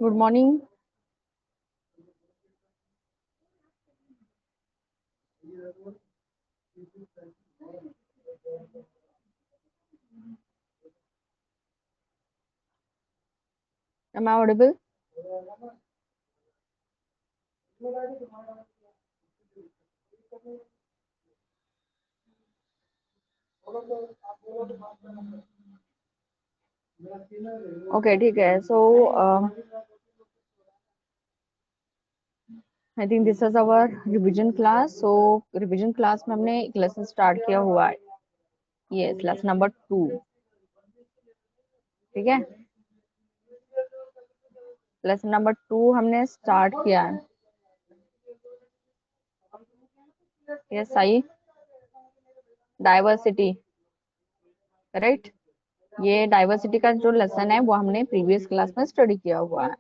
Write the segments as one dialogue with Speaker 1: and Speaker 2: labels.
Speaker 1: Good morning. Am I audible? Okay, ठीक है। So I think this is our revision class. So revision class में हमने एक lesson start किया हुआ है। Yes, lesson number 2। ठीक है, लेसन नंबर 2 हमने स्टार्ट किया है। यस सही, डाइवर्सिटी, राइट। ये डाइवर्सिटी का जो लेसन है वो हमने प्रीवियस क्लास में स्टडी किया हुआ है।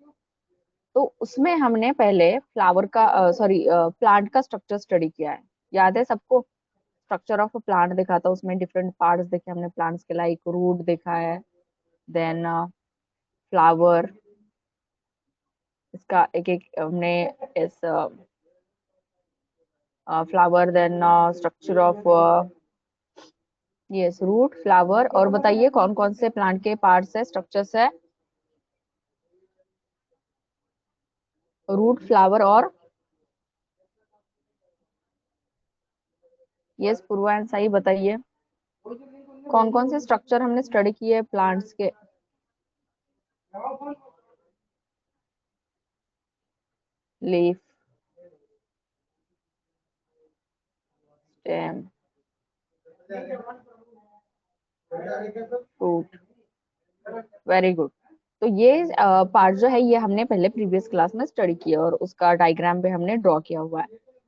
Speaker 1: तो उसमें हमने पहले फ्लावर का प्लांट का स्ट्रक्चर स्टडी किया है। याद है सबको? स्ट्रक्चर ऑफ अ प्लांट देखा था, उसमें डिफरेंट पार्ट्स देखे हमने प्लांट्स के, लाइक रूट देखा है, देन फ्लावर, इसका एक एक हमने इस flower, then structure of yes root, flower. और बताइए कौन कौन से प्लांट के पार्ट्स है, स्ट्रक्चर्स है? रूट, फ्लावर और यस पूर्वा एंड सही। बताइए कौन कौन से स्ट्रक्चर हमने स्टडी किए प्लांट्स के? Leaf, stem, fruit. Very good. तो ये पार्ट जो है ये हमने पहले प्रीवियस क्लास में स्टडी किया और उसका डायग्राम भी हमने ड्रॉ किया हुआ है।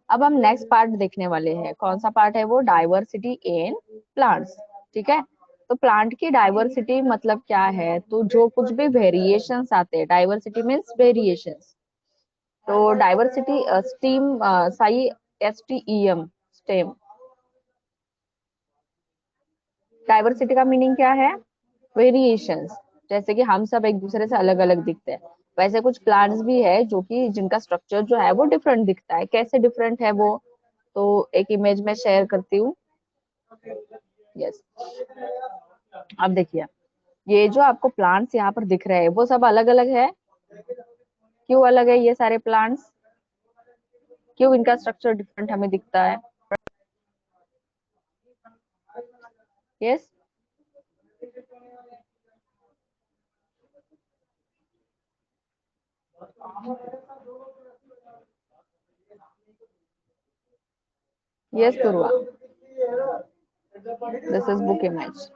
Speaker 1: अब हम नेक्स्ट पार्ट देखने वाले हैं। कौन सा पार्ट है वो? Diversity in plants. ठीक है, तो प्लांट की डाइवर्सिटी मतलब क्या है? तो जो कुछ भी वेरिएशंस आते हैं, डाइवर्सिटी मीन्स वेरिएशंस। तो डाइवर्सिटी स्टीम सही, STEM, स्टेम। डाइवर्सिटी का मीनिंग क्या है? वेरिएशंस। जैसे कि हम सब एक दूसरे से अलग अलग दिखते हैं, वैसे कुछ प्लांट्स भी है जो कि जिनका स्ट्रक्चर जो है वो डिफरेंट दिखता है। कैसे डिफरेंट है वो? तो एक इमेज में शेयर करती हूँ। यस, अब देखिए, ये जो आपको प्लांट्स यहाँ पर दिख रहे हैं वो सब अलग अलग है। क्यों अलग है ये सारे प्लांट्स? क्यों इनका स्ट्रक्चर डिफरेंट हमें दिखता है? Yes, yes Purva, this is book image.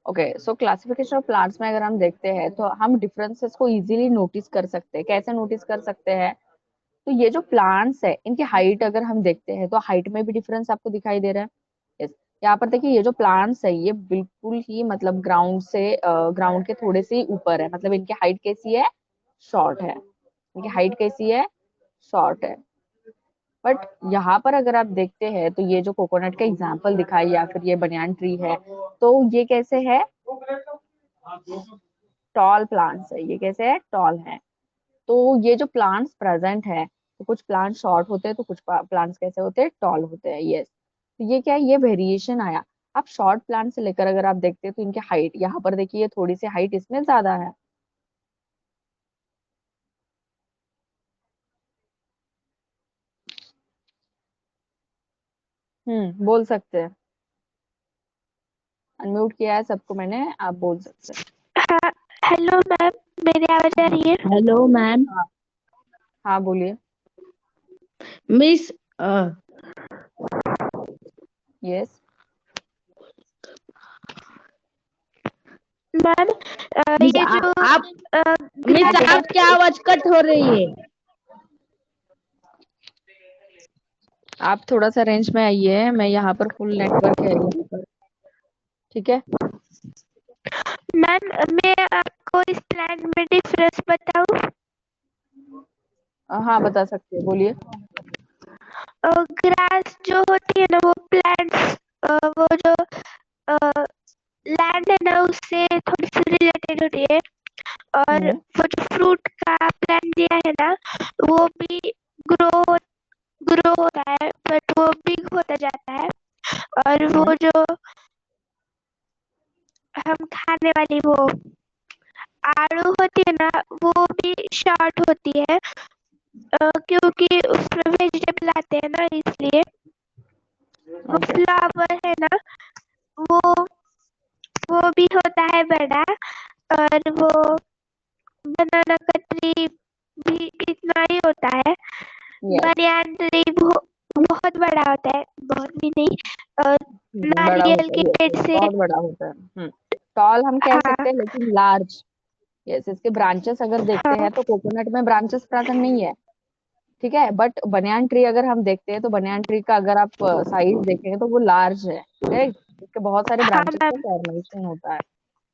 Speaker 1: Okay, so classification of plants में अगर हम देखते हैं तो हम डिफरेंसेस को इजीली नोटिस कर सकते हैं। कैसे नोटिस कर सकते हैं? तो ये जो प्लांट्स है इनकी हाइट अगर हम देखते हैं तो हाइट में भी डिफरेंस आपको दिखाई दे रहा है। यस, यहाँ पर देखिए ये जो प्लांट्स है ये बिल्कुल ही मतलब ग्राउंड से ग्राउंड के थोड़े से ही ऊपर है, मतलब इनकी हाइट कैसी है? शॉर्ट है। इनकी हाइट कैसी है? शॉर्ट है। बट यहाँ पर अगर आप देखते हैं तो ये जो कोकोनट का एग्जाम्पल दिखाई या फिर ये बनियान ट्री है, तो ये कैसे है? टॉल प्लांट्स है। ये कैसे है? टॉल है। तो ये जो प्लांट्स प्रेजेंट है, तो कुछ प्लांट शॉर्ट होते हैं तो कुछ प्लांट्स कैसे होते हैं? टॉल होते हैं। यस, तो ये क्या है? ये वेरिएशन आया। आप शॉर्ट प्लांट से लेकर अगर आप देखते हैं तो इनकी हाइट यहाँ पर देखिए, थोड़ी सी हाइट इसमें ज्यादा है। बोल सकते हैं। अनम्यूट किया है सबको मैंने, आप बोल सकते हैं।
Speaker 2: हाँ, हेलो मैम, मेरी आवाज आ रही है?
Speaker 3: Hello ma'am.
Speaker 1: हाँ, हाँ बोलिए।
Speaker 3: मिस
Speaker 1: यस,
Speaker 2: मैम,
Speaker 3: मिस
Speaker 2: ये जो
Speaker 3: आप मिस आपकी आवाज कट हो रही है।
Speaker 1: आप थोड़ा सा रेंज में आइए, मैं यहाँ पर फुल नेटवर्क है यहाँ पर। ठीक है,
Speaker 2: मैम, मैं आपको इस प्लांट में डिफरेंस बताऊं?
Speaker 1: हाँ बता सकते हैं, बोलिए।
Speaker 2: ग्रास जो होती है ना वो प्लांट्स और वो जो हम खाने वाली वो आड़ू होती है ना, वो भी शॉर्ट होती है, क्योंकि उसमें वेजिटेबल आते हैं ना, इसलिए। वो
Speaker 1: ओके
Speaker 2: फ्लावर है ना, वो वो भी होता है बड़ा। और वो बनाना का ट्री भी इतना ही होता है।
Speaker 1: यस,
Speaker 2: बनियान ट्री बहुत बड़ा होता है, बहुत भी नहीं। और
Speaker 1: बड़ा
Speaker 2: नारियल
Speaker 1: होता
Speaker 2: के
Speaker 1: है, यस
Speaker 2: पेड़
Speaker 1: यस,
Speaker 2: से।
Speaker 1: बहुत बड़ा होता है। टॉल हम कह
Speaker 2: हाँ
Speaker 1: सकते हैं लेकिन लार्ज। यस, इसके ब्रांचेस अगर देखते
Speaker 2: हाँ
Speaker 1: हैं तो कोकोनट में ब्रांचेस प्रेजेंट नहीं है, ठीक है। बट बनियान ट्री अगर हम देखते हैं तो बनियान ट्री का अगर आप साइज देखेंगे तो वो लार्ज है, करेक्ट। इसके बहुत सारे
Speaker 2: हाँ
Speaker 1: ब्रांचेस का
Speaker 2: मैम।
Speaker 1: फॉर्मेशन होता है।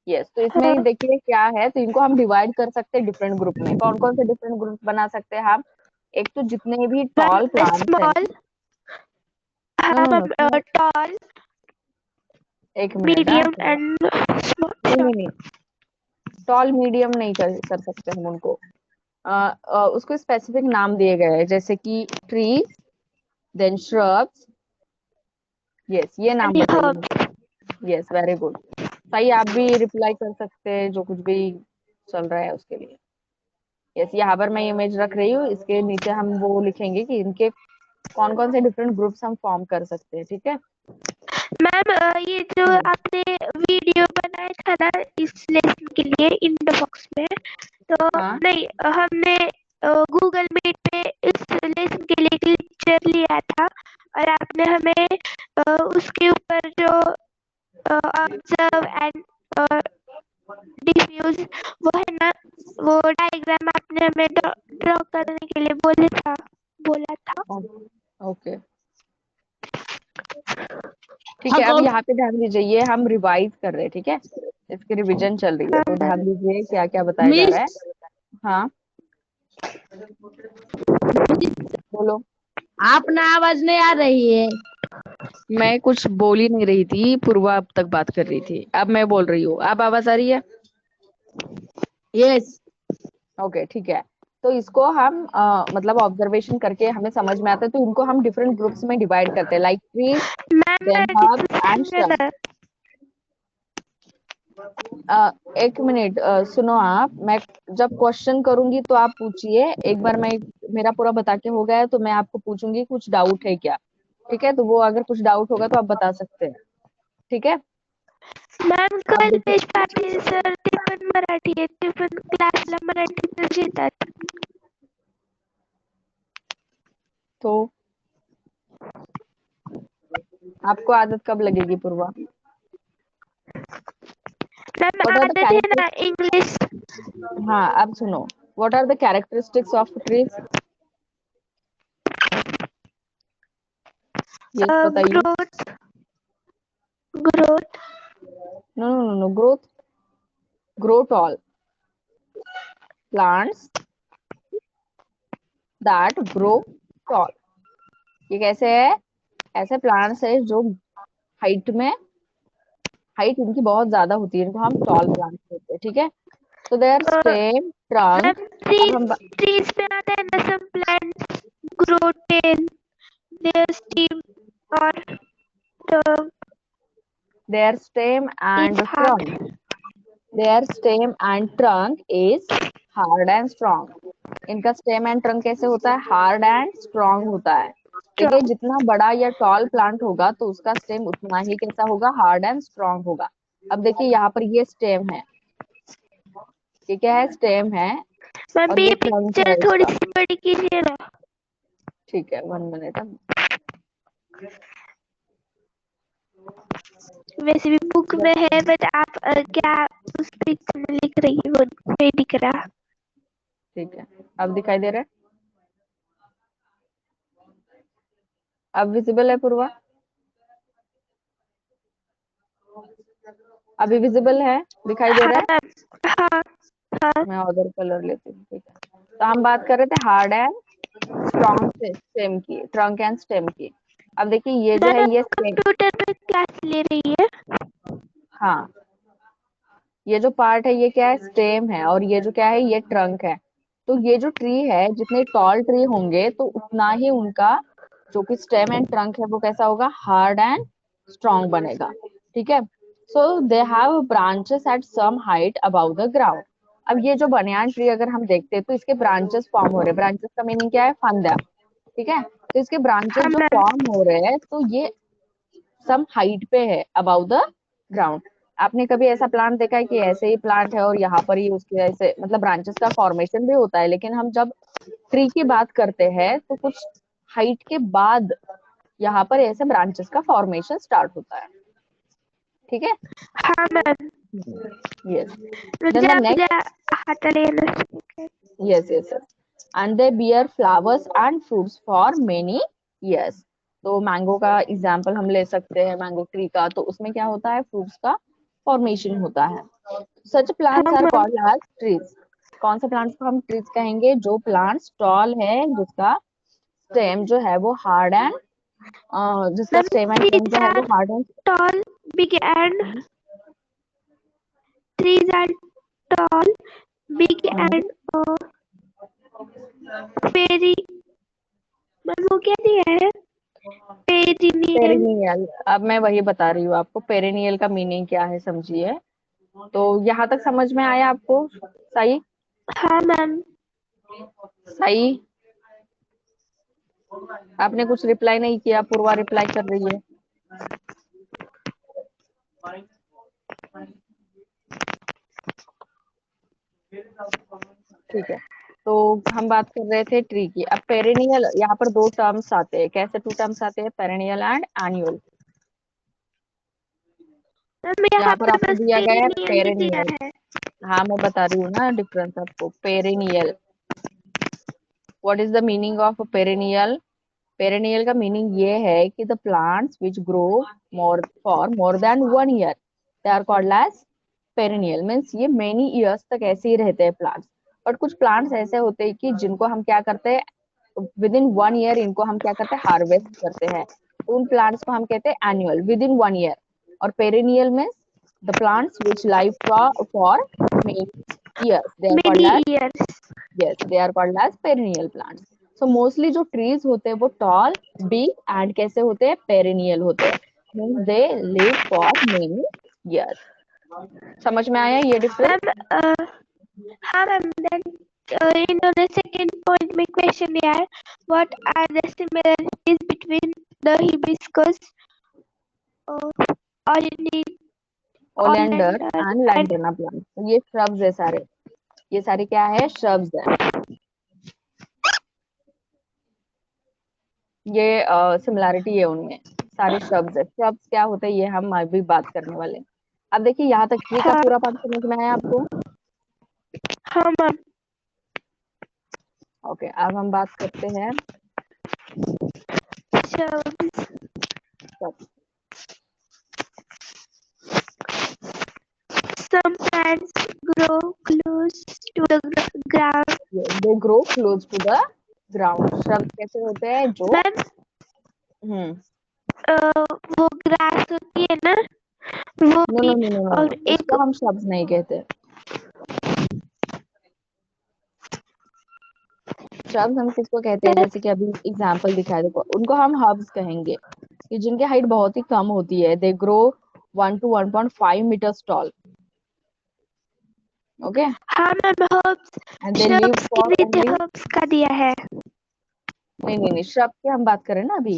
Speaker 1: यस, तो इसमें
Speaker 2: हाँ
Speaker 1: देखिए क्या है, तो इनको हम डिवाइड कर सकते हैं डिफरेंट ग्रुप में। कौन कौन से डिफरेंट ग्रुप बना सकते हैं हम? एक तो जितने भी
Speaker 2: मैम
Speaker 1: टॉल प्लांट्स हैं।
Speaker 2: स्मॉल।
Speaker 1: नो
Speaker 2: हाँ
Speaker 1: नो नो,
Speaker 2: मैम, टॉल,
Speaker 1: एक मिनट, हाँ
Speaker 2: मीडियम
Speaker 1: सुनो।
Speaker 2: एंड
Speaker 1: नहीं नहीं
Speaker 2: शॉर्ट।
Speaker 1: नहीं, टॉल मीडियम नहीं कर सकते हम उनको। उसको स्पेसिफिक नाम दिए गए हैं, जैसे कि ट्री, देन shrubs। यस, ये नाम
Speaker 2: एंड
Speaker 1: बताइए
Speaker 2: हर्ब।
Speaker 1: मुझे। Yes, very good. सही, आप भी रिप्लाई कर सकते हैं जो कुछ भी चल रहा है उसके लिए। यस, यहाँ पर मैं इमेज रख रही हूँ, इसके नीचे हम वो लिखेंगे कि इनके कौन कौन से डिफरेंट ग्रुप्स हम फॉर्म कर सकते हैं, ठीक है।
Speaker 2: मैम ये जो
Speaker 1: हम्म,
Speaker 2: आपने वीडियो बनाया था ना इस लेसन के लिए इंडो बॉक्स में, तो
Speaker 1: हाँ
Speaker 2: नहीं, हमने गूगल मीट पे इस लेसन के लिए एक लेक्चर लिया था। और आपने हमें उसके ऊपर जो ऑब्जर्व एंड डिफ्यूज, वो है ना, वो डायग्राम आपने हमें ड्रॉ करने के लिए बोला था।
Speaker 1: ओके, ठीक
Speaker 3: हाँ
Speaker 1: है। अब
Speaker 3: कौन?
Speaker 1: यहाँ पे ध्यान दीजिए, ये हम रिवाइज कर रहे हैं, ठीक है। इसकी रिवीजन चल रही है, तो ध्यान दीजिए क्या क्या बताया जा रहा है।
Speaker 3: मिस
Speaker 1: हाँ, बोलो।
Speaker 3: आपने आवाज नहीं आ रही है।
Speaker 1: मैं कुछ बोल ही नहीं रही थी, पूर्वा अब तक बात कर रही थी, अब मैं बोल रही हूँ। अब आवाज आ रही है?
Speaker 3: यस
Speaker 1: ओके, ठीक है। तो इसको हम मतलब ऑब्जर्वेशन करके हमें समझ में आता है, तो इनको हम डिफरेंट ग्रुप्स में डिवाइड करते हैं, लाइक ट्रीज,
Speaker 2: मैम
Speaker 1: देन
Speaker 2: मैं
Speaker 1: हर्ब्स एंड
Speaker 2: डिस्क्रिप्शन
Speaker 1: shrubs। एक मिनट, सुनो आप। मैं जब क्वेश्चन करूंगी तो आप पूछिए। एक बार मैं मेरा पूरा बता के हो गया है तो मैं आपको पूछूंगी कुछ डाउट है क्या, ठीक है। तो वो अगर कुछ डाउट होगा तो आप बता सकते हैं, ठीक है।
Speaker 2: मॅम
Speaker 1: आप
Speaker 2: कॉल
Speaker 1: देखिए,
Speaker 2: पाटील सर ते पण मराठी आहेत, ते पण क्लासला मराठीतच घेतात.
Speaker 1: तो आपको आदत कब लगेगी Purva?
Speaker 2: Ma'am
Speaker 1: what are the
Speaker 2: आदत है ना
Speaker 1: कैरेक्टरिस्टिक्स?
Speaker 2: इंग्लिश।
Speaker 1: हाँ, अब सुनो। What are the characteristics of trees? Yes, बताइए।
Speaker 2: Growth. Growth.
Speaker 1: No no no no, growth, grow tall plants that grow tall. ये कैसे है? ऐसे प्लांट्स है जो हाइट में, हाइट इनकी बहुत ज्यादा होती है, इनको हम टॉल प्लांट्स कहते हैं, ठीक है। तो देयर स्टेम, ट्रंक।
Speaker 2: मैम
Speaker 1: अब हम
Speaker 2: ट्रीज ट्रीज में आता है ना, some plants grow tall their stem और the
Speaker 1: their stem
Speaker 2: is
Speaker 1: and
Speaker 2: hard.
Speaker 1: Trunk, their stem and trunk is hard and strong. इनका स्टेम एंड ट्रंक कैसे होता है? हार्ड एंड स्ट्रॉन्ग होता है। देखिए,
Speaker 2: Strong.
Speaker 1: जितना बड़ा या टॉल प्लांट होगा तो उसका स्टेम उतना ही कैसा होगा? हार्ड एंड स्ट्रॉन्ग होगा। अब देखिए यहाँ पर ये स्टेम है, ये क्या है? स्टेम है।
Speaker 2: मैम
Speaker 1: और ये
Speaker 2: ये
Speaker 1: ट्रंक
Speaker 2: पिक्चर
Speaker 1: है
Speaker 2: थोड़ी
Speaker 1: इसका,
Speaker 2: सी बड़ी कीजिए ना।
Speaker 1: ठीक है, 1 मिनट।
Speaker 2: वैसे भी बुक में है, बट आप क्या उस पिक्चर में लिख रही है वो नहीं दिख रहा।
Speaker 1: ठीक है, अब दिखाई दे रहा है? अब विजिबल है पूर्वा? अभी विजिबल है? दिखाई दे रहा
Speaker 2: हाँ
Speaker 1: है?
Speaker 2: मैम। हाँ हाँ।
Speaker 1: मैं अदर कलर लेती हूँ, ठीक है। तो हम बात कर रहे थे हार्ड एंड स्ट्रॉन्ग स्टेम की, ट्रंक एंड स्टेम की। अब देखिए ये जो
Speaker 2: मैम
Speaker 1: है
Speaker 2: आप
Speaker 1: ये स्टेम।
Speaker 2: कंप्यूटर पे क्लास ले रही है।
Speaker 1: हाँ, ये जो पार्ट है ये क्या है? स्टेम है। और ये जो क्या है? ये ट्रंक है। तो ये जो ट्री है, जितने टॉल ट्री होंगे तो उतना ही उनका जो कि स्टेम एंड ट्रंक है वो कैसा होगा? हार्ड एंड स्ट्रॉन्ग बनेगा, ठीक है। So they have branches at some height above the ground. अब ये जो बनियान ट्री अगर हम देखते हैं तो इसके ब्रांचेस फॉर्म हो रहे हैं। ब्रांचेस का मीनिंग क्या है? फांदा, ठीक है। तो इसके ब्रांचेस
Speaker 2: हाँ
Speaker 1: जो
Speaker 2: मैम।
Speaker 1: फॉर्म हो रहे हैं तो ये सम हाइट पे है अबाउ द ग्राउंड। आपने कभी ऐसा प्लांट देखा है कि ऐसे ही प्लांट है और यहाँ पर ही उसके ऐसे मतलब ब्रांचेस का फॉर्मेशन भी होता है, लेकिन हम जब ट्री की बात करते हैं तो कुछ हाइट के बाद यहाँ पर ऐसे ब्रांचेस का फॉर्मेशन स्टार्ट होता है, ठीक है।
Speaker 2: हाँ मैम।
Speaker 1: यस, देन द
Speaker 2: मुझे
Speaker 1: नेक्स्ट,
Speaker 2: हाथ लेना।
Speaker 1: yes, yes, yes, and they bear flowers and fruits for many years। तो मैंगो का एग्जाम्पल हम ले सकते हैं, मैंगो ट्री का, तो उसमें क्या होता है? फ्रूट्स का फॉर्मेशन होता है। सच प्लांट्स
Speaker 2: हाँ
Speaker 1: are
Speaker 2: ma'am.
Speaker 1: Called as trees. कौन से प्लांट्स को हम ट्रीज कहेंगे? जो प्लांट्स टॉल है, जिसका स्टेम जो है वो हार्ड एंड जिसका
Speaker 2: ma'am
Speaker 1: stem and trunk
Speaker 2: trees
Speaker 1: जो है वो
Speaker 2: are
Speaker 1: hard and
Speaker 2: tall, big and trees are tall, big and very, ma'am वो क्या दिया है? पेरिनियल।
Speaker 1: पेरिनियल। अब मैं वही बता रही हूँ आपको, पेरिनियल का मीनिंग क्या है, समझिए। तो यहाँ तक समझ में आया आपको? सही,
Speaker 2: हाँ मैम।
Speaker 1: सही। आपने कुछ रिप्लाई नहीं किया, पूर्वा रिप्लाई कर रही है। ठीक है, तो हम बात कर रहे थे ट्री की। अब पेरिनियल, यहाँ पर दो टर्म्स आते हैं। कैसे टू टर्म्स आते हैं? Perennial and annual.
Speaker 2: मैम यहाँ
Speaker 1: यहाँ पर
Speaker 2: पर
Speaker 1: आपको
Speaker 2: बस
Speaker 1: दिया गया है
Speaker 2: पेरिनियल ही दिया
Speaker 1: पेरिनियल।
Speaker 2: है।
Speaker 1: हाँ, मैं बता रही हूँ ना डिफरेंस आपको। Perennial, what is the meaning of perennial? Perennial का मीनिंग ये है कि the plants which grow more than 1 year, they are called as perennial. Means ये मेनी ईयर्स तक ऐसे ही रहते हैं प्लांट्स। बट कुछ प्लांट्स ऐसे होते हैं कि जिनको हम क्या करते हैं, विद इन 1 ईयर इनको हम क्या करते हैं? हार्वेस्ट करते हैं। तो उन प्लांट्स को हम कहते हैं एनुअल, विद इन 1 ईयर। और perennial means the plants which live for many years, they are called
Speaker 2: many
Speaker 1: as,
Speaker 2: years.
Speaker 1: yes, they are called as perennial plants। so mostly जो trees होते हैं वो tall, big and कैसे होते हैं? perennial होते हैं। means they live for many years। समझ में आया ये डिफरेंस?
Speaker 2: मैम हाँ मैम। देन इन्होंने सेकंड पॉइंट में क्वेश्चन दिया है, what are the similarities between the hibiscus
Speaker 1: oleander
Speaker 2: oleander
Speaker 1: and
Speaker 2: and
Speaker 1: lantana plant. तो ये shrubs है सारे, ये सारे क्या है? shrubs है। ये सिमिलैरिटी है उनमें, सारे shrubs है। shrubs क्या होता है ये हम अभी बात करने वाले हैं। अब देखिए यहाँ तक ट्री का
Speaker 2: हाँ
Speaker 1: पूरा पार्ट समझ में आया आपको?
Speaker 2: हाँ मैम।
Speaker 1: ओके, अब हम बात करते हैं
Speaker 2: Shrubs,
Speaker 1: shrubs।
Speaker 2: some plants grow close to the ground।
Speaker 1: They grow close to the ground. shrubs कैसे होते हैं? जो
Speaker 2: मैम
Speaker 1: हम्म
Speaker 2: वो ग्रास होती है ना, वो
Speaker 1: नो
Speaker 2: भी।
Speaker 1: नो नो नो नो
Speaker 2: और
Speaker 1: नो,
Speaker 2: एक
Speaker 1: उसको हम shrubs नहीं कहते। shrubs हम किसको कहते हैं? जैसे कि अभी एग्जांपल दिखाया, देखो उनको हम hubs कहेंगे, कि जिनकी हाइट बहुत ही कम होती है। They grow 1 to 1.5 meters tall। Okay,
Speaker 2: हाँ ma'am herbs.
Speaker 1: And they live
Speaker 2: shrubs की
Speaker 1: फॉर
Speaker 2: नीचे
Speaker 1: ओनली,
Speaker 2: हर्ब्स का दिया है।
Speaker 1: नहीं नहीं नहीं, shrub की हम बात करें ना अभी।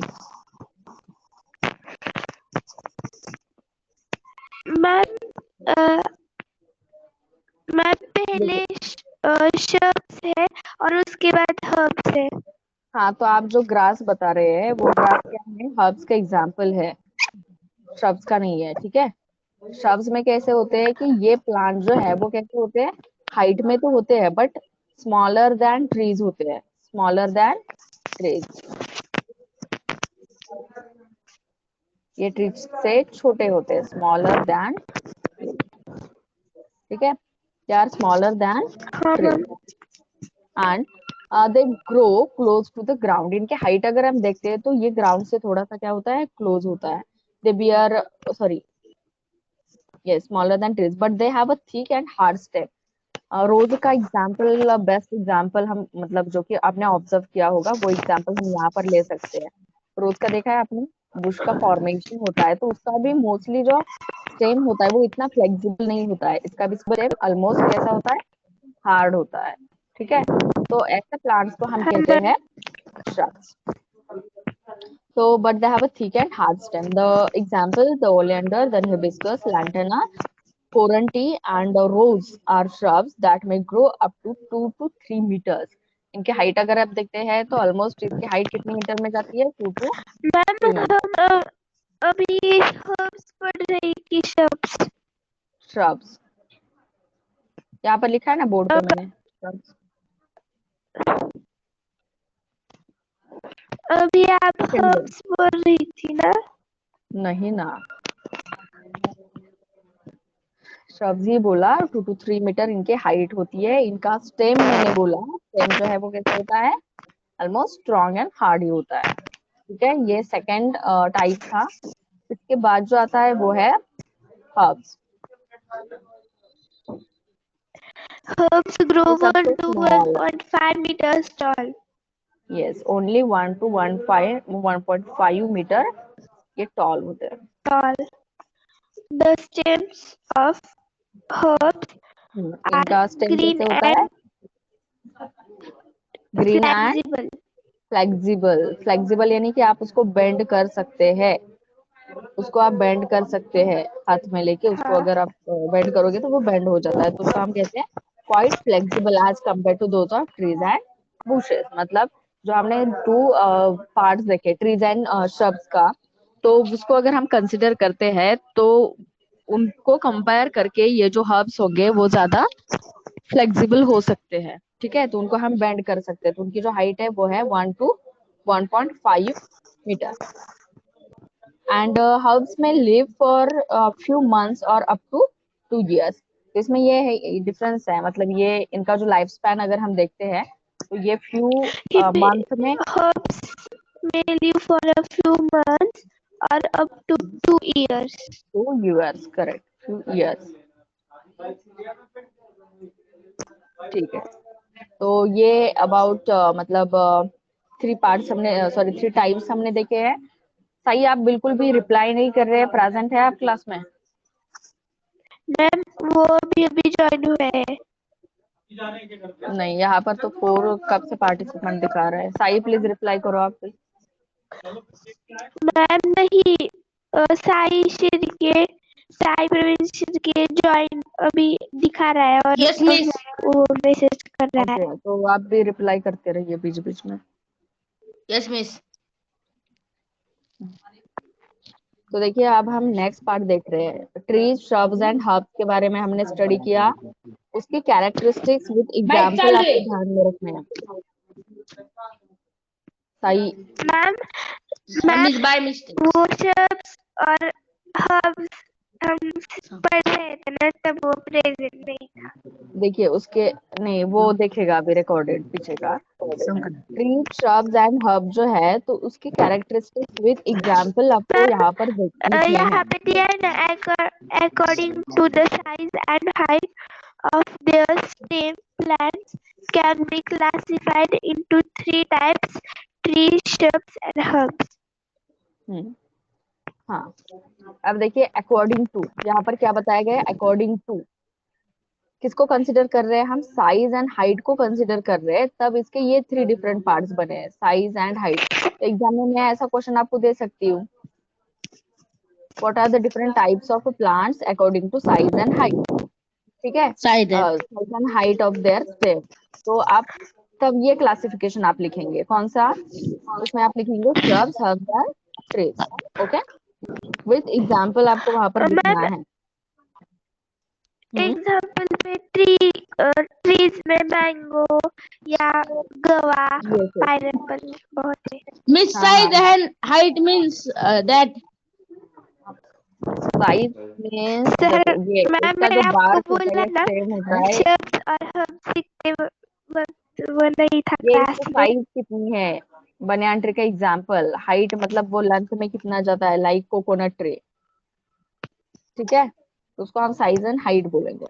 Speaker 2: मैम मैम पहले
Speaker 1: देखो,
Speaker 2: shrubs है और उसके बाद हर्ब्स है।
Speaker 1: हाँ, तो आप जो ग्रास बता रहे हैं वो ग्रास क्या है? हर्ब्स का एग्जाम्पल है, shrubs का नहीं है, ठीक है। shrubs में कैसे होते हैं कि ये प्लांट जो है वो कैसे होते हैं? हाइट में तो होते हैं बट स्मॉलर देन ट्रीज होते हैं, स्मॉलर देन ट्रीज। ये ट्रीज से छोटे होते हैं, स्मॉलर देन ट्रीज, ठीक है। दे आर स्मॉलर देन
Speaker 2: हाँ ma'am.
Speaker 1: Trees and they grow close to the ground. इनके हाइट अगर हम देखते हैं तो ये ग्राउंड से थोड़ा सा क्या होता है? क्लोज होता है। दे beer, sorry, yes, smaller than trees but they have a thick and hard stem। रोज का एग्जाम्पल, बेस्ट एग्जाम्पल हम मतलब जो कि आपने ऑब्जर्व किया होगा वो एग्जाम्पल हम यहाँ पर ले सकते हैं। रोज का देखा है आपने? बुश का फॉर्मेशन होता है, तो उसका भी मोस्टली जो स्टेम होता है वो इतना फ्लेक्सिबल नहीं होता है। इसका भी स्टेम ऑलमोस्ट कैसा होता है, हार्ड होता है। ठीक है, तो ऐसे प्लांट्स को हम
Speaker 2: हाँ
Speaker 1: कहते
Speaker 2: मैम।
Speaker 1: हैं shrubs. So, but they have a thick and hard stem. The example, the oleander, the hibiscus, lantana, coranti, and the rose are shrubs that may grow up to 2 to 3 meters. इनके height अगर आप देखते हैं तो almost इसकी height कितने metre में जाती है, 2 to 3
Speaker 2: मैम
Speaker 1: मीटर।
Speaker 2: हम अभी herbs पढ़ रही थी shrubs।
Speaker 1: श्रब्स यहाँ पर लिखा है ना बोर्ड पे मैंने shrubs।
Speaker 2: अभी आप
Speaker 1: सेकंड बोर्ड
Speaker 2: herbs पढ़ रही थी ना।
Speaker 1: नहीं ना, श्रब्स ही बोला, 2 to 3 मीटर इनके हाइट होती है। इनका स्टेम मैंने बोला, स्टेम जो है वो कैसे होता है, ऑलमोस्ट स्ट्रॉन्ग एंड हार्ड ही होता है। ठीक है, ये सेकंड टाइप था। इसके बाद जो आता है वो है हर्ब्स।
Speaker 2: Herbs grow
Speaker 1: ये
Speaker 2: 1
Speaker 1: सबसे
Speaker 2: to
Speaker 1: small,
Speaker 2: 1.5 meters tall.
Speaker 1: Yes only 1 to 1.5 metre ये टॉल होते हैं।
Speaker 2: Tall. The stems of herbs are
Speaker 1: इनका स्टेम
Speaker 2: green
Speaker 1: कैसे होता है,
Speaker 2: and
Speaker 1: green and
Speaker 2: flexible.
Speaker 1: Flexible. Flexible यानी कि आप उसको बेंड कर सकते हैं, उसको आप बेंड कर सकते हैं हाथ में लेके, उसको
Speaker 2: हाँ
Speaker 1: अगर आप बेंड करोगे तो वो बेंड हो जाता है, तो उसको हम कहते हैं quite flexible as compared to those of trees and bushes. मतलब जो हमने टू पार्ट्स देखे ट्रीज एंड श्रब्स का, तो उसको अगर हम कंसिडर करते हैं तो उनको कंपेयर करके ये जो हर्ब्स होंगे वो ज्यादा फ्लेक्सिबल हो सकते हैं। ठीक है, तो उनको हम बेंड कर सकते हैं, तो उनकी जो हाइट है वो है 1 to 1.5 मीटर। एंड हर्ब्स में लिव फॉर फ्यू मंथ्स और अप टू 2 years। तो इसमें ये है डिफरेंस है, मतलब ये इनका जो लाइफ स्पैन अगर हम देखते हैं तो ये फ्यू
Speaker 2: he may,
Speaker 1: मंथ में
Speaker 2: herbs may live for a few months or up to 2 years.
Speaker 1: 2 years, correct, few years. ठीक है, तो ये अबाउट मतलब 3 पार्ट्स हमने, सॉरी 3 टाइप्स हमने देखे हैं। सही, आप बिल्कुल भी रिप्लाई नहीं कर रहे हैं, प्रेजेंट है आप क्लास में?
Speaker 2: मैम वो अभी ज्वाइन हुए हैं।
Speaker 1: नहीं, यहाँ पर तो 4 कब से पार्टिसिपेंट दिखा रहा है। साई प्लीज रिप्लाई करो आप भी।
Speaker 2: मैम नहीं, साई शिर्के, साई प्रवीण शिर्के ज्वाइन अभी दिखा रहा है और
Speaker 3: यस मिस।
Speaker 2: वो मैसेज कर रहा है।
Speaker 1: ओके, तो आप भी रिप्लाई करते रहिए बीच बीच में।
Speaker 3: Yes miss.
Speaker 1: तो देखिए, अब हम नेक्स्ट पार्ट देख रहे हैं। ट्रीज, श्रब्स एंड हर्ब्स के बारे में हमने स्टडी किया, उसकी कैरेक्टरिस्टिक्स विद
Speaker 3: बाइक
Speaker 1: एग्जांपल
Speaker 3: चालू है।
Speaker 1: आपको ध्यान में रखने हैं। सही,
Speaker 2: ma'am
Speaker 3: miss
Speaker 2: ma'am
Speaker 3: by mistake.
Speaker 2: वो शब्द और हर्ब्स हम पढ़ रहे थे ना, तब वो प्रेजेंट नहीं था।
Speaker 1: देखिए उसके, नहीं वो देखेगा अभी रिकॉर्डेड पीछे का। ट्रीज, श्रब्स एंड हर्ब जो है तो उसकी कैरेक्टरिस्टिक्स विद एग्जांपल आपको
Speaker 2: मैम
Speaker 1: यहाँ पर लिखने
Speaker 2: यहाँ
Speaker 1: हैं।
Speaker 2: पे दिया है ना, according to the size and height of their stem, plants can be classified into 3 types: trees, shrubs, and herbs.
Speaker 1: हम्म, हाँ, अब देखिए अकॉर्डिंग टू, यहाँ पर क्या बताया गया है, अकॉर्डिंग टू किसको कंसिडर कर रहे हैं हम, साइज एंड हाइट को कंसिडर कर रहे हैं, तब इसके ये 3 डिफरेंट पार्ट्स बने हैं, साइज एंड हाइट। तो एग्जाम में मैं ऐसा क्वेश्चन आपको दे सकती हूँ, what are the different types of plants according to size and height. ठीक है,
Speaker 3: शायद है।
Speaker 1: Size and height of their stem. तो आप तब ये क्लासिफिकेशन आप लिखेंगे कौन सा, उसमें आप लिखेंगे shrubs, herbs and trees. Okay, with example आपको वहां पर लिखना
Speaker 2: मैम
Speaker 1: है।
Speaker 2: एग्जाम्पल में ट्रीज में मैंगो या गवा,
Speaker 1: यस यस,
Speaker 2: पाइनएप्पल बहुत है।
Speaker 3: मिस
Speaker 1: हाँ हाँ
Speaker 3: साइज
Speaker 1: हाँ,
Speaker 3: and height means that.
Speaker 1: Size means
Speaker 2: sir
Speaker 1: देखो ये
Speaker 2: मैम
Speaker 1: इसका जो
Speaker 2: मैंने आपको
Speaker 1: बार्क होता है
Speaker 2: बोला
Speaker 1: या
Speaker 2: ना,
Speaker 1: स्टेम होता है,
Speaker 2: शब्द और हर्ब सीखते वक्त वो नहीं था
Speaker 1: ये
Speaker 2: क्लास
Speaker 1: इसकी
Speaker 2: में।
Speaker 1: साइज कितनी है, बनियान ट्री का एग्जाम्पल, हाइट मतलब वो लेंथ में कितना जाता है, लाइक कोकोनट ट्री। ठीक है, तो उसको हम साइज एंड हाइट बोलेंगे।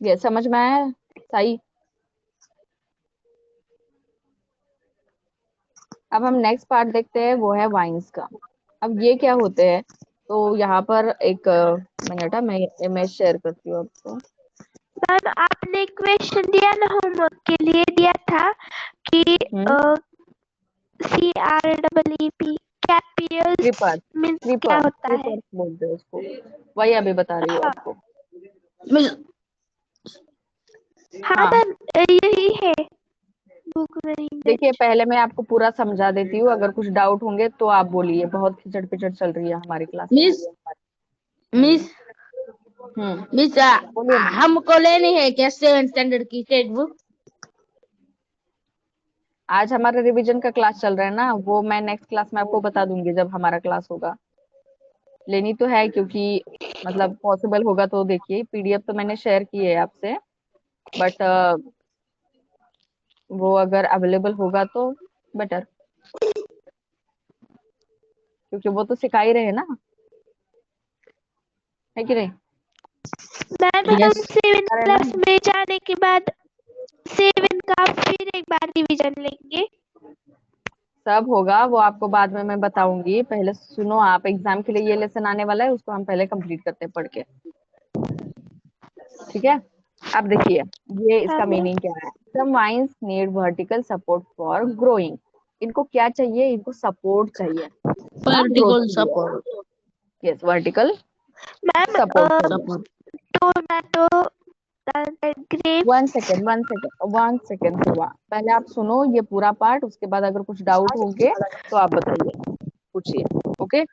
Speaker 1: ये समझ में आया? सही, अब हम नेक्स्ट पार्ट देखते हैं, वो है वाइन्स का। अब ये क्या होते हैं, तो यहाँ पर एक मिनट है, मैं इमेज शेयर करती हूँ आपको।
Speaker 2: मैम आपने क्वेश्चन दिया ना होमवर्क के लिए दिया था कि
Speaker 1: हम्म
Speaker 2: CREEP कैपियल्स
Speaker 1: क्रीपर
Speaker 2: मीन्स क्या
Speaker 1: क्रीपर
Speaker 2: होता है?
Speaker 1: क्रीपर बोलते हैं उसको, वही अभी बता रही हूँ
Speaker 2: हाँ
Speaker 1: आपको।
Speaker 3: मिस
Speaker 2: हाँ
Speaker 1: हाँ
Speaker 2: मैम यही है, बुक में
Speaker 1: देखिए,
Speaker 2: इमेज।
Speaker 1: पहले मैं आपको पूरा समझा देती हूँ, अगर कुछ डाउट होंगे तो आप बोलिए। बहुत खिचड़ पिचड़ चल रही है हमारी क्लास में।
Speaker 3: मिस मिस
Speaker 1: हम्म
Speaker 3: मिस
Speaker 1: बोलिए ना।
Speaker 3: हमको लेनी है क्या 7th स्टैंडर्ड की टेक्स्ट बुक?
Speaker 1: आज हमारा रिवीजन का क्लास चल रहा है ना, वो मैं नेक्स्ट क्लास में आपको बता दूंगी जब हमारा क्लास होगा। लेनी तो है, क्योंकि मतलब पॉसिबल होगा तो देखिए, पीडीएफ तो मैंने शेयर की है आपसे, बट वो अगर अवेलेबल होगा तो बेटर, क्योंकि वो तो सिखा ही रहे हैं ना, है कि नहीं?
Speaker 2: मैम हम
Speaker 3: यस
Speaker 2: 7
Speaker 1: अरे ना,
Speaker 2: क्लास में जाने के बाद 7 का फिर एक बार रिवीजन लेंगे।
Speaker 1: सब होगा वो आपको बाद में मैं बताऊंगी। पहले सुनो आप, एग्जाम के लिए ये लेसन आने वाला है, उसको हम पहले कंप्लीट करते हैं पढ़ के, ठीक है? अब देखिए, ये
Speaker 2: हाँ
Speaker 1: इसका
Speaker 2: मैम।
Speaker 1: मीनिंग क्या है। Some vines need vertical support for growing. इनको क्या चाहिए? इनको सपोर्ट चाहिए ना, ग्रोथ
Speaker 3: वर्टिकल
Speaker 1: के लिए।
Speaker 3: Support
Speaker 1: yes, vertical
Speaker 2: ma'am
Speaker 1: support चाहिए।
Speaker 3: Support
Speaker 2: tomato
Speaker 1: one
Speaker 2: grapes.
Speaker 1: Second, one second, one second हुआ, पहले आप सुनो ये पूरा पार्ट, उसके बाद अगर कुछ डाउट होंगे तो आप बताइए, पूछिए। ओके,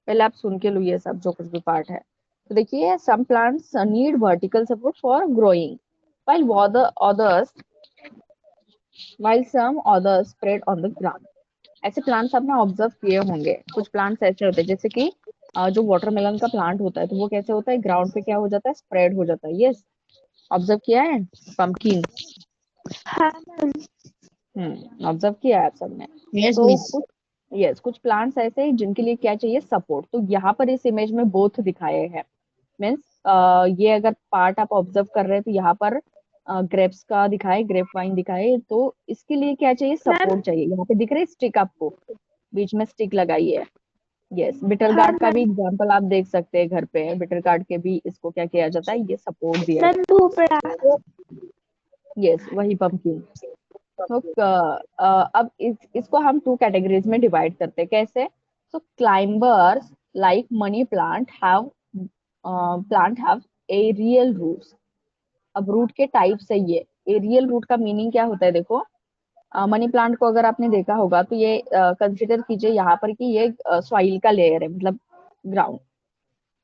Speaker 1: पहले आप सुन के लो ये सब जो कुछ भी पार्ट है। तो देखिए, some plants need vertical support for growing, while others while some others spread on the ground। ऐसे प्लांट्स आपने ऑब्जर्व किए होंगे, कुछ प्लांट्स ऐसे होते हैं, जैसे कि जो वाटरमेलन का प्लांट होता है, तो वो कैसे होता है, ग्राउंड पे क्या हो जाता है, स्प्रेड हो जाता है। यस, ऑब्जर्व किया है। पंपकिन,
Speaker 2: हाँ मैम।
Speaker 1: ऑब्जर्व किया है आप सबने।
Speaker 3: यस
Speaker 1: तो
Speaker 3: मिस
Speaker 1: कुछ, यस, कुछ प्लांट्स ऐसे हैं जिनके लिए क्या चाहिए, सपोर्ट। तो यहाँ पर इस इमेज में बोथ दिखाए हैं। मीन्स ये अगर पार्ट आप ऑब्जर्व कर रहे हैं, तो यहाँ पर ग्रेप्स का दिखाए, ग्रेप वाइन दिखाए, तो इसके लिए क्या चाहिए,
Speaker 2: मैम
Speaker 1: सपोर्ट चाहिए। यहाँ पे दिख रही है स्टिक आपको, बीच में स्टिक लगाई है। यस, बिटर
Speaker 2: हाँ
Speaker 1: गार्ड का भी
Speaker 2: मैम।
Speaker 1: एग्जांपल आप देख सकते हैं घर पे। बिटर गार्ड के भी इसको क्या किया जाता है, ये सपोर्ट दिया
Speaker 2: मैम
Speaker 1: जाता
Speaker 2: भूपड़ा।
Speaker 1: है। यस, वही पंपकिन। तो अब इसको हम टू कैटेगरीज में डिवाइड करते हैं। कैसे? So climbers like money plant have aerial roots. अब रूट के टाइप्स है ये। एरियल रूट का मीनिंग क्या होता है, देखो, मनी प्लांट को अगर आपने देखा होगा तो ये कंसिडर कीजिए यहाँ पर कि ये सॉइल का लेयर है, मतलब ग्राउंड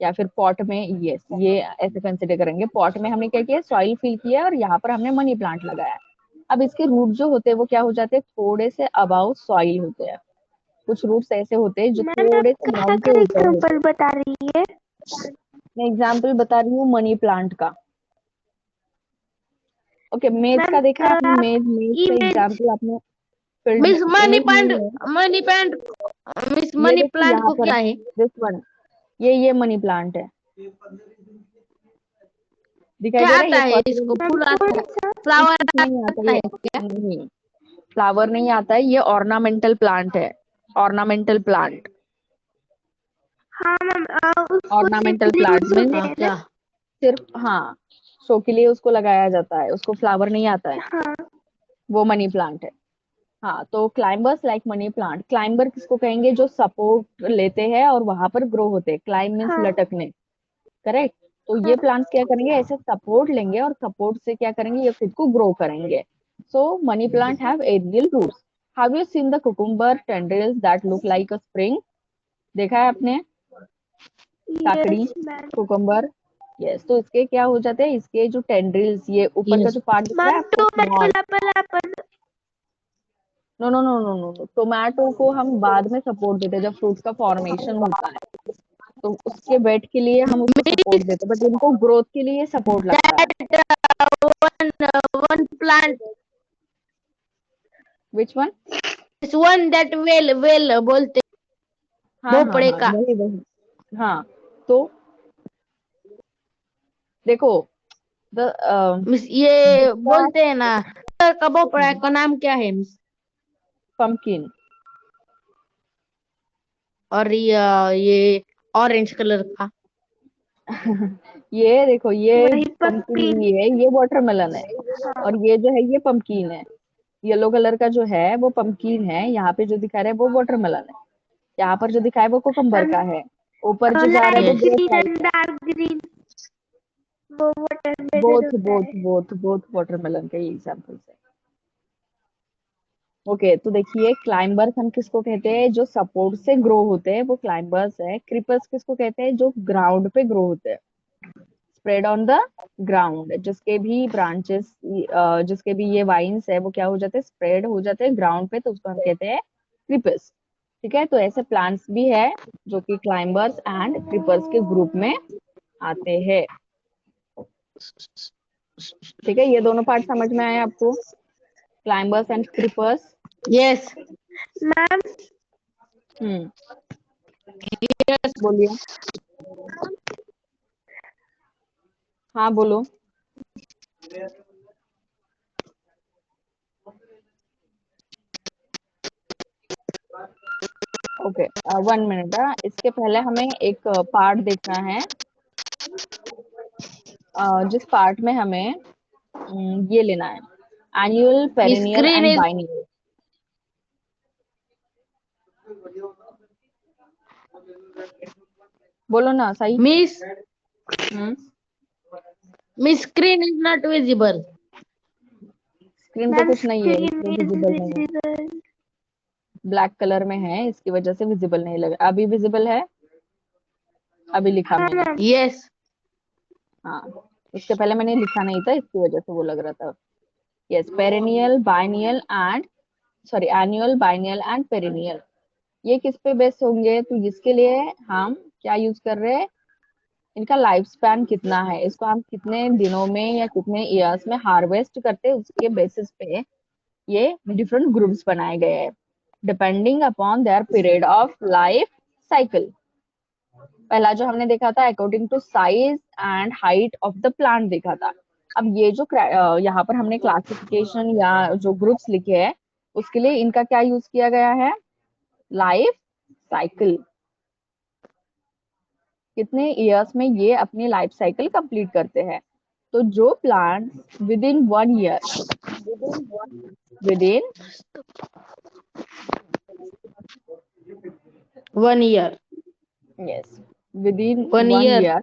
Speaker 1: या फिर पॉट में। ये ऐसे कंसिडर करेंगे, पॉट में हमने क्या किया, सॉइल फिल किया और यहाँ पर हमने मनी प्लांट लगाया। अब इसके रूट जो होते हैं वो क्या हो जाते हैं, थोड़े से अबाउ सॉइल होते हैं। कुछ रूट्स ऐसे होते हैं जो
Speaker 2: मैम आप
Speaker 1: थोड़े से
Speaker 2: कहाँ
Speaker 1: ग्राउंड के
Speaker 2: का
Speaker 1: ऊपर होते
Speaker 2: एग्जाम्पल
Speaker 1: हैं।
Speaker 2: बता रही है?
Speaker 1: मैं एग्जाम्पल बता रही हूँ मनी प्लांट का। ओके, मेज
Speaker 2: मैम
Speaker 1: का देखा है आपने?
Speaker 2: आप
Speaker 1: मेज, मेज का
Speaker 2: इमेज।
Speaker 1: एग्जाम्पल आपने फील्ड में,
Speaker 3: मिस मनी
Speaker 1: इमेज
Speaker 3: प्लांट
Speaker 1: नहीं है
Speaker 3: मनी प्लांट मिस
Speaker 1: ये,
Speaker 3: मनी
Speaker 1: देखो
Speaker 3: प्लांट
Speaker 1: यहाँ
Speaker 3: को
Speaker 1: पर,
Speaker 3: क्या है?
Speaker 1: दिस वन, ये मनी प्लांट है, दिखाई
Speaker 3: क्या
Speaker 1: दे रहा है?
Speaker 3: आता
Speaker 1: ये
Speaker 3: है इसको?
Speaker 1: पॉसिबल,
Speaker 2: मैम
Speaker 3: फूल
Speaker 2: कौन
Speaker 3: आता है?
Speaker 2: सा?
Speaker 3: फ्लावर
Speaker 1: कुछ नहीं आता
Speaker 3: आता
Speaker 1: ये।
Speaker 3: है क्या?
Speaker 1: नहीं, फ्लावर नहीं आता है, ये ऑर्नामेंटल प्लांट है। ऑर्नामेंटल प्लांट,
Speaker 2: हाँ मैम उसको
Speaker 1: ऑर्नामेंटल
Speaker 2: सिर्फ
Speaker 1: प्लांट
Speaker 2: यूज
Speaker 1: मीन्स
Speaker 2: होते हैं ना?
Speaker 3: क्या?
Speaker 1: सिर्फ, हाँ, शो के लिए उसको लगाया जाता है, उसको फ्लावर नहीं आता है।
Speaker 2: हाँ
Speaker 1: वो मनी प्लांट है। हाँ, तो climbers like money plant, climber किसको कहेंगे, जो सपोर्ट लेते हैं और वहां पर ग्रो होते हैं। क्लाइंब मीन्स
Speaker 2: हाँ
Speaker 1: लटकने, करेक्ट? तो
Speaker 2: हाँ
Speaker 1: ये प्लांट्स क्या करेंगे, ऐसे सपोर्ट लेंगे और सपोर्ट से क्या करेंगे, ये खुद को ग्रो करेंगे। So money plant have aerial roots. Have you seen the cucumber tendrils that look like a spring? देखा है आपने काकड़ी,
Speaker 2: यस मैम।
Speaker 1: कुकुम्बर? यस, तो इसके क्या हो जाते हैं, इसके जो टेंड्रिल्स, ये ऊपर का
Speaker 3: यस
Speaker 1: जो पार्ट दिख रहा है
Speaker 2: मैम
Speaker 1: आपको,
Speaker 2: टोमेटो
Speaker 1: स्मॉल।
Speaker 2: लपलापन।
Speaker 1: No no no no no, tomato को हम बाद में सपोर्ट देते हैं, जब फ्रूट का फॉर्मेशन होता है, तो उसके वेट के लिए हम उसको सपोर्ट
Speaker 3: मिस
Speaker 1: देते हैं, बट इनको ग्रोथ के लिए सपोर्ट लगता है।
Speaker 3: That one plant
Speaker 1: which one?
Speaker 3: Is one that well well बोलते
Speaker 1: हाँ हाँ
Speaker 3: भोपड़े
Speaker 1: हाँ,
Speaker 3: का।
Speaker 1: वही वही। हाँ, तो देखो, द
Speaker 3: मिस ये
Speaker 1: जिसका,
Speaker 3: बोलते हैं ना, का भोपड़ा का नाम क्या है मिस?
Speaker 1: pumpkin.
Speaker 3: और ये ऑरेंज कलर का
Speaker 1: ये देखो, ये
Speaker 2: वही
Speaker 1: pumpkin
Speaker 2: पम्पकिन।
Speaker 1: नहीं है, ये watermelon है, और ये जो है ये pumpkin है। येलो कलर का जो है वो pumpkin है, यहाँ पे जो दिखा रहा है वो watermelon है, यहाँ पर जो दिखा है वो cucumber का है, ऊपर जो जा रहा है वो
Speaker 2: light
Speaker 3: yes
Speaker 2: green
Speaker 1: grapevine
Speaker 2: and
Speaker 1: है।
Speaker 2: डार्क ग्रीन वो वाटरमेलन
Speaker 1: बोथ
Speaker 2: होता
Speaker 1: बोथ
Speaker 2: है।
Speaker 1: बोथ बोथ वाटरमेलन के एग्जाम्पल्स है। ओके, तो देखिए क्लाइंबर्स हम किसको कहते हैं, जो सपोर्ट से ग्रो होते हैं वो क्लाइंबर्स है। क्रीपर्स किसको कहते हैं, जो ग्राउंड पे ग्रो होते हैं, स्प्रेड ऑन द ग्राउंड, जिसके भी ब्रांचेस, जिसके भी ये वाइन्स है वो क्या हो जाते हैं, स्प्रेड हो जाते हैं ग्राउंड पे, तो उसको हम कहते हैं क्रीपर्स। ठीक है, तो ऐसे प्लांट्स भी है जो कि क्लाइंबर्स एंड क्रीपर्स के ग्रुप में आते हैं। ठीक है, ये दोनों पार्ट समझ में आए आपको, climbers and creepers.
Speaker 3: Yes
Speaker 2: ma'am
Speaker 1: hmm,
Speaker 3: yes
Speaker 1: बोलिए। हाँ बोलो। Okay, 1 minute. इसके पहले हमें एक पार्ट देखना है, जिस पार्ट में हमें ये लेना है, annual, perennial
Speaker 3: screen
Speaker 1: and
Speaker 3: is
Speaker 1: biennial. बोलो ना सही।
Speaker 3: Miss
Speaker 1: hmm,
Speaker 3: miss screen is not visible
Speaker 1: screen पे
Speaker 2: मैम
Speaker 1: कुछ नहीं है
Speaker 2: स्क्रीन
Speaker 1: इसलिए
Speaker 2: इज
Speaker 1: विजिबल नहीं है,
Speaker 2: विजिबल।
Speaker 1: ब्लैक कलर में है इसकी वजह से विजिबल नहीं लगा। अभी विजिबल है, अभी लिखा
Speaker 2: हाँ
Speaker 1: मैंने।
Speaker 2: मैम।
Speaker 3: यस
Speaker 1: हाँ, उसके पहले मैंने लिखा नहीं था, इसकी वजह से वो लग रहा था। Yes, perennial, biennial and, sorry, annual, biennial and perennial. ये किस पे बेस्ड होंगे, तो इसके लिए हम क्या यूज कर रहे हैं, इनका लाइफ स्पैन कितना है, इसको हम कितने दिनों में या कितने ईयर्स में हार्वेस्ट करते हैं, उसके बेसिस पे ये डिफरेंट ग्रुप्स बनाए गए हैं, depending upon their period of life cycle. पहला जो हमने देखा था according to size and height of the plant देखा था। अब ये जो यहाँ पर हमने क्लासिफिकेशन या जो ग्रुप्स लिखे हैं, उसके लिए इनका क्या यूज किया गया है, लाइफ साइकिल, कितने इयर्स में ये अपनी लाइफ साइकिल कंप्लीट करते हैं। तो जो plant within
Speaker 3: one year
Speaker 1: yes within
Speaker 3: one
Speaker 1: 1
Speaker 3: year
Speaker 1: year,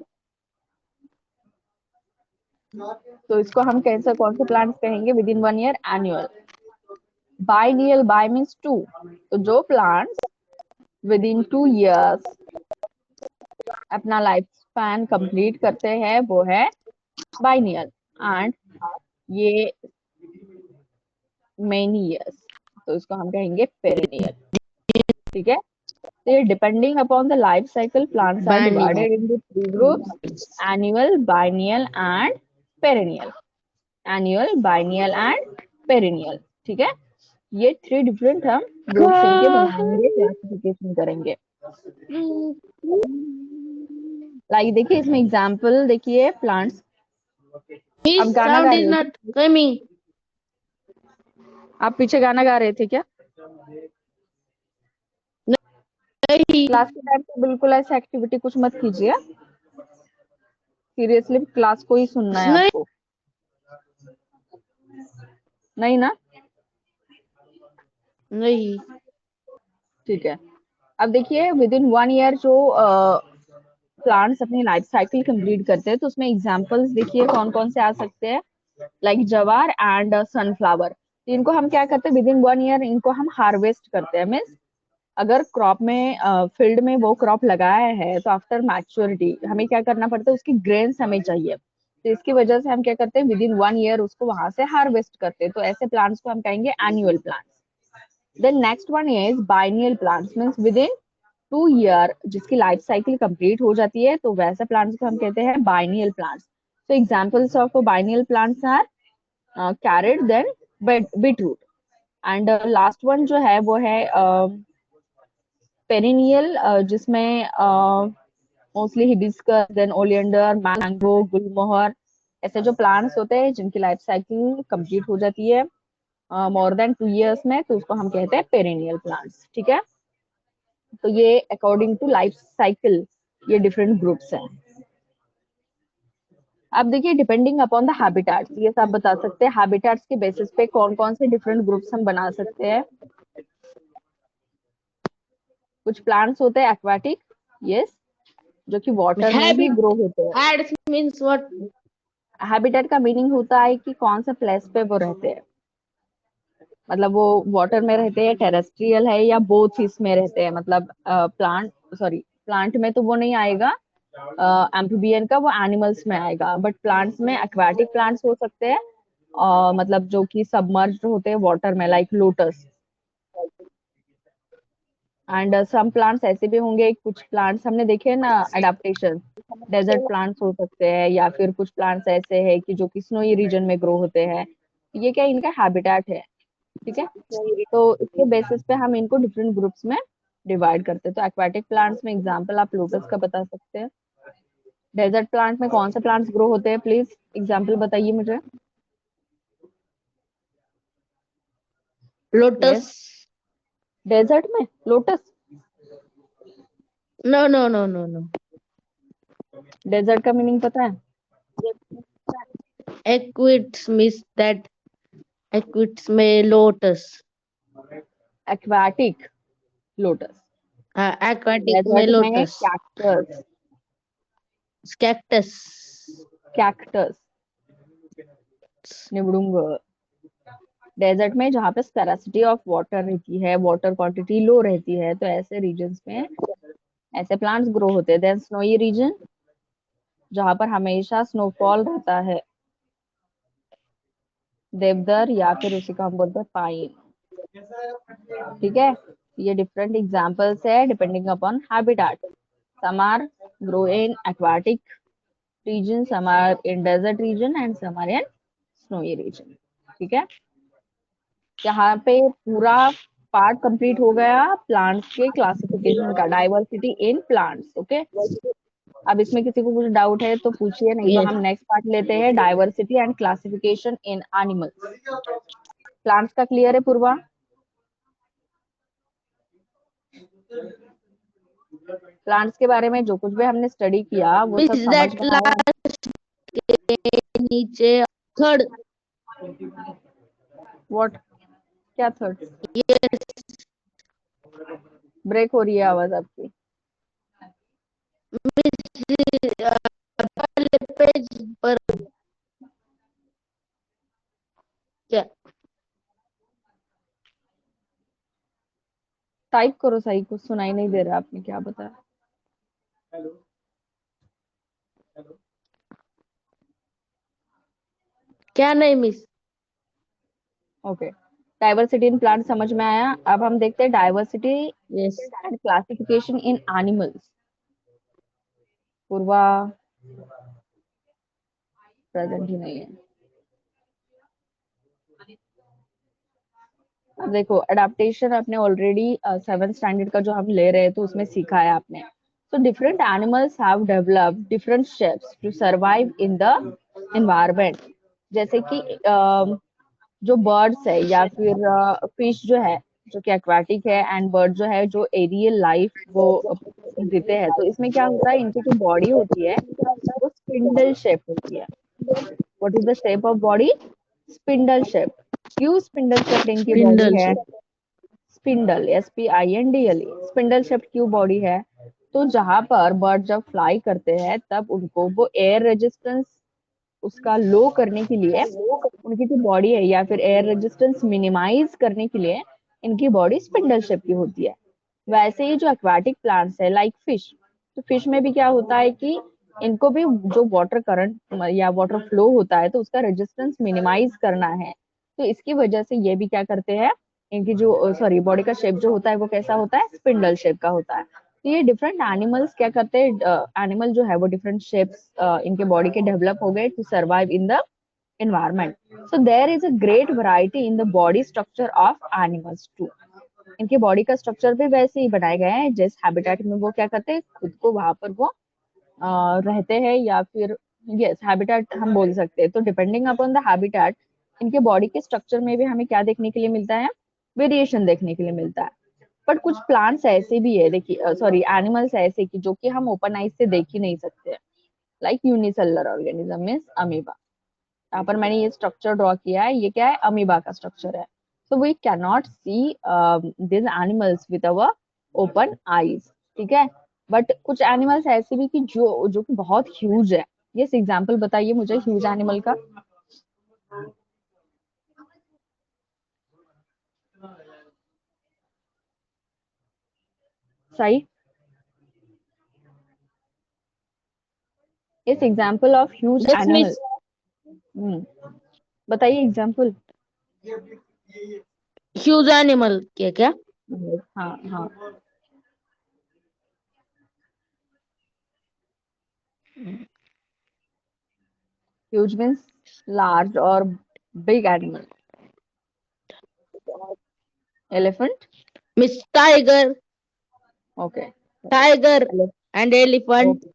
Speaker 1: तो इसको हम कैसे, कौन से प्लांट्स कहेंगे, within 1 year, annual. Biennial, bi means two, तो जो प्लांट्स विद इन 2 ईयर्स अपना लाइफ स्पैन कंप्लीट करते हैं वो है बाइनियल, एंड ये मेनी ईयर्स, तो इसको हम कहेंगे पेरिनियल। ठीक है, तो ये depending upon the life cycle plants are
Speaker 3: biennial
Speaker 1: divided into 3 groups, annual, biennial and perennial. Annual, biennial and perennial. ठीक है, ये 3 डिफरेंट हम ग्रुप्स इनके बनाएंगे, क्लासिफिकेशन करेंगे। लाइक देखिए इसमें एग्जांपल देखिए, प्लांट्स।
Speaker 3: मिस
Speaker 1: अब गाना गा
Speaker 3: साउंड इज
Speaker 1: रहे
Speaker 3: नॉट
Speaker 1: थे,
Speaker 3: कमिंग
Speaker 1: आप पीछे गाना गा रहे थे क्या,
Speaker 3: नहीं
Speaker 1: क्लास के टाइम पे बिल्कुल ऐसी एक्टिविटी कुछ मत कीजिए, सीरियसली क्लास को ही सुनना है
Speaker 3: नहीं
Speaker 1: आपको, नहीं ना।
Speaker 3: नहीं
Speaker 1: ठीक है, अब देखिए विद इन 1 ईयर जो प्लांट्स अपनी लाइफ साइकिल कंप्लीट करते हैं, तो उसमें एग्जांपल्स देखिए कौन कौन से आ सकते हैं, लाइक जवार एंड सनफ्लावर। इनको हम क्या करते हैं, विद इन 1 ईयर इनको हम हार्वेस्ट करते हैं। मीन्स अगर क्रॉप में, फील्ड में वो क्रॉप लगाया है, तो आफ्टर मैच्योरिटी हमें क्या करना पड़ता है, उसकी ग्रेन्स हमें चाहिए, तो इसकी वजह से हम क्या करते हैं, विद इन 1 ईयर उसको वहां से हार्वेस्ट करते हैं, तो ऐसे प्लांट्स को हम कहेंगे annual plants. Then next one is biennial plants, means within 2 year जिसकी लाइफ साइकिल कंप्लीट हो जाती है, तो वैसे प्लांट्स को हम कहते हैं बाइनियल प्लांट्स। तो examples of biennial plants are carrot, then beetroot, and last one जो है वो है पेरिनियल, जिसमें mostly hibiscus, then oleander, mango, gulmohar, ऐसे जो प्लांट्स होते हैं जिनकी लाइफ साइकिल कंप्लीट हो जाती है, मोर देन 2 years में, तो उसको हम कहते हैं पेरेनियल प्लांट्स। ठीक है, तो ये अकॉर्डिंग टू लाइफ साइकिल ये डिफरेंट ग्रुप्स हैं। अब देखिए डिपेंडिंग अपॉन द हैबिटाट्स, ये सब बता सकते हैं हैबिटाट्स के बेसिस पे कौन कौन से डिफरेंट ग्रुप्स हम बना सकते हैं। कुछ प्लांट्स होते हैं एक्वाटिक, यस, जो कि वाटर में ही ग्रो होते हैं।
Speaker 3: Habits means what?
Speaker 1: हैबिटेट का मीनिंग होता है कि कौन सा प्लेस पे वो रहते हैं, मतलब वो वाटर में रहते हैं, टेरेस्ट्रियल है, या बोथ इसमें रहते हैं। मतलब प्लांट में तो वो नहीं आएगा, एम्फीबियन का वो एनिमल्स में आएगा, बट प्लांट्स में एक्वाटिक प्लांट्स हो सकते हैं, मतलब जो कि सबमर्ज्ड होते हैं वाटर में, like lotus. And some plants ऐसे भी होंगे, कुछ प्लांट्स हमने देखे हैं ना अडेप्टेशन, डेजर्ट प्लांट्स हो सकते हैं, या फिर कुछ प्लांट्स ऐसे हैं कि जो कि स्नोई रीजन में ग्रो होते हैं। ये क्या इनका हैबिटेट है। ठीक है, तो इसके बेसिस पे हम इनको डिफरेंट ग्रुप्स में डिवाइड करते हैं। तो एक्वाटिक प्लांट्स में एग्जांपल आप लोटस का बता सकते हैं। डेजर्ट प्लांट में कौन से प्लांट्स ग्रो होते हैं, प्लीज एग्जांपल बताइए मुझे।
Speaker 3: Lotus.
Speaker 1: यस, डेजर्ट में लोटस।
Speaker 3: No.
Speaker 1: डेजर्ट का मीनिंग पता है?
Speaker 3: Equids means that equids में lotus.
Speaker 1: Aquatic lotus.
Speaker 3: Aquatic में
Speaker 1: डेजर्ट में
Speaker 3: lotus.
Speaker 1: कैक्टस।
Speaker 3: Cactus.
Speaker 1: कैक्टस, निबड़ुंग। डेजर्ट में जहाँ पे स्कैरसिटी ऑफ वाटर रहती है, वाटर क्वांटिटी लो रहती है, तो ऐसे रीजन्स में ऐसे प्लांट्स ग्रो होते हैं। देन स्नोई रीजन, जहाँ पर हमेशा स्नोफॉल रहता है, देवदार, या फिर उसी को हम बोलते हैं पाइन। ठीक है, ये डिफरेंट एग्जांपल्स है depending upon habitat. Some are grow in aquatic region, some are in desert region, and some are in snowy region. ठीक है, यहाँ पे पूरा पार्ट कंप्लीट हो गया प्लांट्स के क्लासिफिकेशन का, डाइवर्सिटी इन प्लांट्स। ओके, अब इसमें किसी को कुछ डाउट है तो पूछिए, नहीं तो
Speaker 3: Yes.
Speaker 1: हम नेक्स्ट पार्ट लेते हैं, diversity and classification in animals. Plants का क्लियर है पूर्वा? प्लांट्स के बारे में जो कुछ भी हमने स्टडी किया वो सब
Speaker 3: Means
Speaker 1: समझ
Speaker 3: that
Speaker 1: में आया?
Speaker 3: last के नीचे third.
Speaker 1: व्हाट, क्या थर्ड?
Speaker 3: Yes.
Speaker 1: ब्रेक हो रही है आवाज आपकी।
Speaker 3: वाले पेज पर क्या?
Speaker 1: टाइप करो, सही कुछ सुनाई नहीं दे रहा आपने क्या बताया।
Speaker 3: क्या नहीं miss?
Speaker 1: Okay, diversity in plant समझ में आया। अब हम देखते हैं diversity
Speaker 3: Yes.
Speaker 1: And classification in animals. Purva present ही नहीं है। अब देखो अडेप्टेशन अपने ऑलरेडी 7th स्टैंडर्ड का जो हम ले रहे हैं तो उसमें सीखा है आपने। So different animals have developed different shapes to survive in the environment। जैसे कि जो बर्ड्स है या फिर फिश जो है, जो कि एक्वाटिक है, एंड बर्ड जो है जो एरियल लाइफ वो जीते हैं, तो इसमें क्या होता है, इनकी जो बॉडी होती है वो स्पिंडल शेप होती है। What is the shape of body? Spindle shape. क्यों स्पिंडल शेप इनकी बॉडी
Speaker 3: Spindle
Speaker 1: है?
Speaker 3: shape.
Speaker 1: Spindle, SPINDLE, spindle shape क्यों बॉडी है? तो जहां पर बर्ड जब फ्लाई करते हैं तब उनको वो एयर रेजिस्टेंस उसका लो करने के लिए, उनकी जो बॉडी है, या फिर एयर रेजिस्टेंस मिनिमाइज करने के लिए इनकी बॉडी स्पिंडल शेप की होती है। वैसे ही जो एक्वाटिक प्लांट्स है लाइक फिश, तो फिश में भी क्या होता है कि इनको भी जो वाटर करंट या वाटर फ्लो होता है तो उसका रेजिस्टेंस मिनिमाइज करना है। तो इसकी वजह से ये भी क्या करते हैं, इनकी जो बॉडी का शेप जो होता है वो कैसा होता है, स्पिंडल शेप का होता है। तो ये डिफरेंट एनिमल्स क्या करते हैं, एनिमल जो है वो डिफरेंट शेप्स इनके बॉडी के डेवलप हो गए to survive in the environment। So there is a great variety in the body structure of animals too। इनके बॉडी का स्ट्रक्चर भी वैसे ही बनाए गए हैं जिस हैबिटेट में वो क्या करते हैं, खुद को वहां पर वो रहते हैं, या फिर यस हैबिटेट हम बोल सकते हैं। तो डिपेंडिंग अपॉन द हैबिटेट इनके बॉडी के स्ट्रक्चर में भी हमें क्या देखने के लिए मिलता है, वेरिएशन देखने के लिए मिलता है। बट कुछ प्लांट्स ऐसे भी है, देखिए सॉरी एनिमल्स ऐसे कि जो कि हम ओपन आइज से देख ही नहीं सकते, like unicellular organism means amoeba. यहाँ पर मैंने ये स्ट्रक्चर ड्रॉ किया है, ये क्या है, अमीबा का स्ट्रक्चर है। So we can not see this animals with our open eyes, ठीक है। बट कुछ एनिमल्स ऐसे भी कि जो कि बहुत ह्यूज है। यस, एग्जांपल बताइए मुझे ह्यूज एनिमल का। सही, इस example of huge
Speaker 3: Yes,
Speaker 1: animal.
Speaker 3: Miss.
Speaker 1: बताइए एग्जांपल।
Speaker 3: Huge animal क्या?
Speaker 1: हाँ हाँ, ह्यूज मीन्स लार्ज और big animal. Elephant,
Speaker 3: Miss tiger,
Speaker 1: okay.
Speaker 3: tiger and elephant,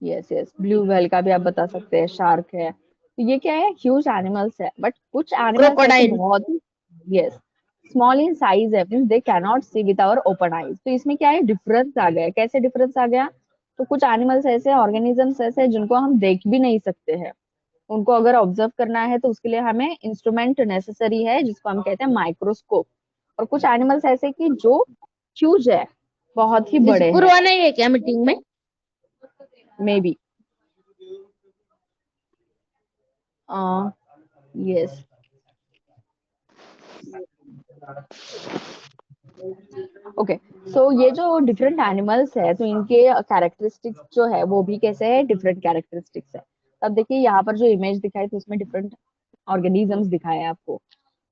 Speaker 1: yes yes, blue whale का भी आप बता सकते हैं, शार्क है। तो ये क्या है, ह्यूज एनिमल्स है। बट कुछ एनिमल्स ऐसे
Speaker 3: crocodile.
Speaker 1: बहुत ही, यस, स्मॉल इन साइज है, means they can not see with our open eyes. तो इसमें क्या है, डिफरेंस आ गया। कैसे डिफरेंस आ गया, तो कुछ एनिमल्स ऐसे, ऑर्गेनिजम्स ऐसे हैं जिनको हम देख भी नहीं सकते हैं। उनको अगर ऑब्जर्व करना है तो उसके लिए हमें इंस्ट्रूमेंट नेसेसरी है, जिसको हम कहते हैं माइक्रोस्कोप। और कुछ एनिमल्स ऐसे कि जो ह्यूज है, बहुत ही
Speaker 3: Miss
Speaker 1: बड़े हैं,
Speaker 3: पूर्वा नहीं है क्या मीटिंग में?
Speaker 1: Maybe. Yes, okay. So ये जो डिफरेंट एनिमल्स है, तो इनके कैरेक्टरिस्टिक्स जो है वो भी कैसे है, डिफरेंट कैरेक्टरिस्टिक्स है। अब देखिए यहाँ पर जो इमेज दिखाई थी उसमें डिफरेंट ऑर्गेनिजम्स दिखाए हैं आपको।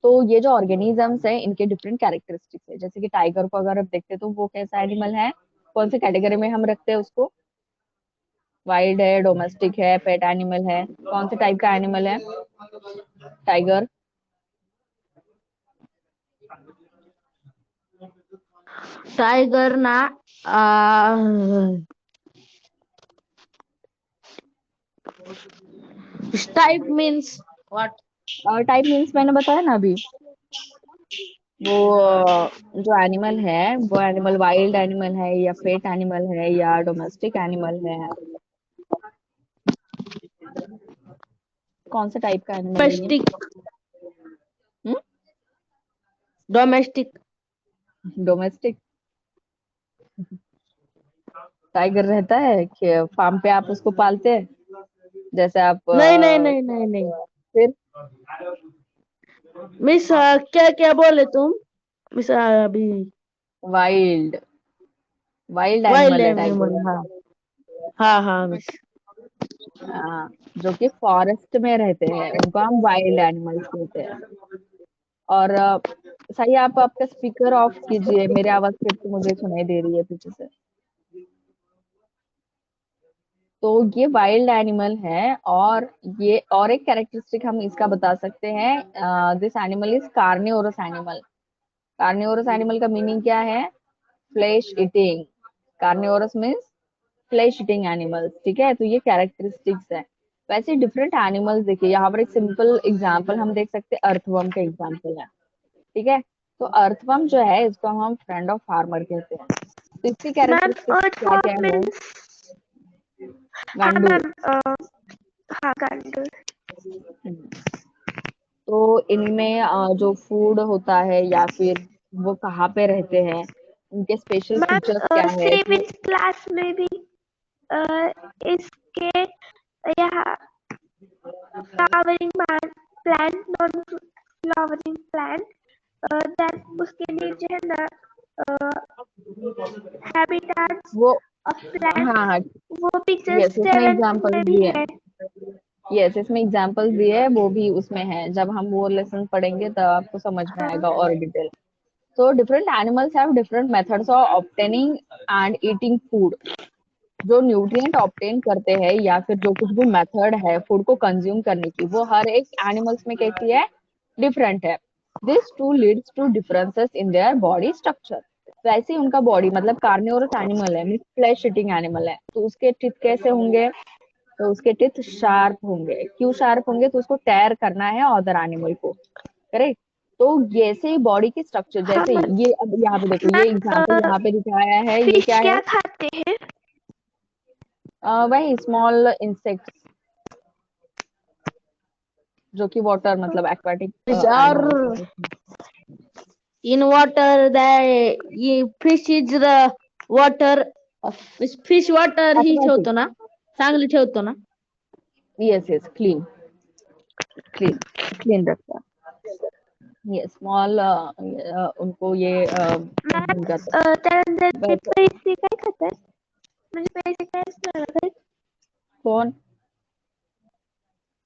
Speaker 1: तो ये जो ऑर्गेनिजम्स है इनके डिफरेंट कैरेक्टरिस्टिक्स है। जैसे कि टाइगर को अगर आप देखते हैं तो वो कैसा एनिमल है, कौन सी कैटेगरी में हम रखते हैं उसको, वाइल्ड है, डोमेस्टिक है, पेट एनिमल है, कौन से टाइप का एनिमल है tiger?
Speaker 3: Tiger na this type means what?
Speaker 1: Type means मैंने बताया ना अभी, वो जो एनिमल है वो एनिमल वाइल्ड एनिमल है या पेट एनिमल है या डोमेस्टिक एनिमल है, कौन से टाइप का एनिमल है ये?
Speaker 3: Domestic,
Speaker 1: हम्म,
Speaker 3: domestic.
Speaker 1: डोमेस्टिक। टाइगर रहता है कि फार्म पे आप उसको पालते हैं, जैसे आप
Speaker 3: नहीं.
Speaker 1: फिर
Speaker 3: मिस क्या क्या बोले तुम? मिस अभी
Speaker 1: वाइल्ड, वाइल्ड
Speaker 3: वाइल्ड
Speaker 1: एनिमल है
Speaker 3: एनिमल,
Speaker 1: टाइगर।
Speaker 3: हाँ मिस.
Speaker 1: हाँ, जो कि फॉरेस्ट में रहते हैं उनको हम वाइल्ड एनिमल्स कहते हैं। और सही, आप आपका स्पीकर ऑफ कीजिए, मेरी आवाज फिर से मुझे सुनाई दे रही है पीछे से। तो ये वाइल्ड एनिमल है। और ये और एक कैरेक्टरिस्टिक हम इसका बता सकते हैं, this animal is carnivorous animal. Carnivorous animal का मीनिंग क्या है, flesh eating. Carnivorous means flesh eating animals, ठीक है। तो ये कैरेक्टरिस्टिक्स है। वैसे डिफरेंट एनिमल्स देखिए, यहाँ पर एक सिंपल एग्जांपल हम देख सकते हैं, अर्थवर्म का एग्जांपल है, ठीक है। तो अर्थवर्म जो है इसको हम फ्रेंड ऑफ फार्मर कहते हैं। तो इसकी
Speaker 2: मैम
Speaker 1: कैरेक्टरिस्टिक्स क्या क्या
Speaker 2: अर्थवॉर्म
Speaker 1: है,
Speaker 2: मीन्स, हाँ
Speaker 1: गांडू।
Speaker 2: मैम, हाँ गांडूल।
Speaker 1: तो इनमें जो फूड होता है या फिर वो कहाँ पे रहते हैं, उनके स्पेशल फीचर्स क्या
Speaker 2: मैम
Speaker 1: है, तो
Speaker 2: सेवेंथ क्लास में भी अ, इसके यहाँ flowering plant, non flowering plant, that उसके नीचे है ना हैबिटाट्स
Speaker 1: वो,
Speaker 2: ऑफ प्लांट,
Speaker 1: हाँ हाँ,
Speaker 2: वो पिक्चर
Speaker 1: यस इसमें
Speaker 2: 7th
Speaker 1: एग्जांपल्स
Speaker 2: में भी
Speaker 1: दिए
Speaker 2: है।
Speaker 1: हैं। यस, इसमें एग्जांपल्स दिए हैं, वो भी उसमें है। जब हम वो लेसन पढ़ेंगे तब आपको समझ में
Speaker 2: हाँ
Speaker 1: आएगा और detail. So different animals have different methods of obtaining and eating food. जो न्यूट्रिएंट ऑब्टेन करते हैं या फिर जो कुछ भी मेथड है फूड को कंज्यूम करने की, वो हर एक एनिमल्स में कैसी है, डिफरेंट है। This too leads to differences in their body structure. वैसे ही उनका बॉडी, मतलब कार्निवोरस एनिमल है, मीन फ्लैश ईटिंग एनिमल है, तो उसके टीथ कैसे होंगे, तो उसके टिथ शार्प होंगे। क्यों शार्प होंगे? तो उसको टेयर करना है अदर एनिमल को, करेक्ट। तो जैसे ही बॉडी की स्ट्रक्चर,
Speaker 2: हाँ
Speaker 1: जैसे
Speaker 2: मैम।
Speaker 1: ये अब यहाँ पे देखो, ये एग्जांपल
Speaker 2: मैम
Speaker 1: यहाँ पे दिखाया है, ये
Speaker 2: फिश
Speaker 1: क्या
Speaker 2: क्या
Speaker 1: है?
Speaker 2: खाते हैं?
Speaker 1: वही स्मॉल इंसेक्ट्स जो कि वाटर मतलब एक्वाटिक
Speaker 3: और
Speaker 1: एनिमल्स है।
Speaker 3: in water that fish is the water fish water he
Speaker 1: aquatic,
Speaker 3: ठेवतो ना, चांगली ठेवतो ना.
Speaker 1: Yes yes, clean clean clean रखता है ये स्मॉल, उनको ये
Speaker 2: मैम
Speaker 1: नहीं करता।
Speaker 2: त्यानंतर ते
Speaker 1: बट
Speaker 2: पैसे काय खातात? म्हणजे पैसे काय असणार आहेत?
Speaker 1: कौन?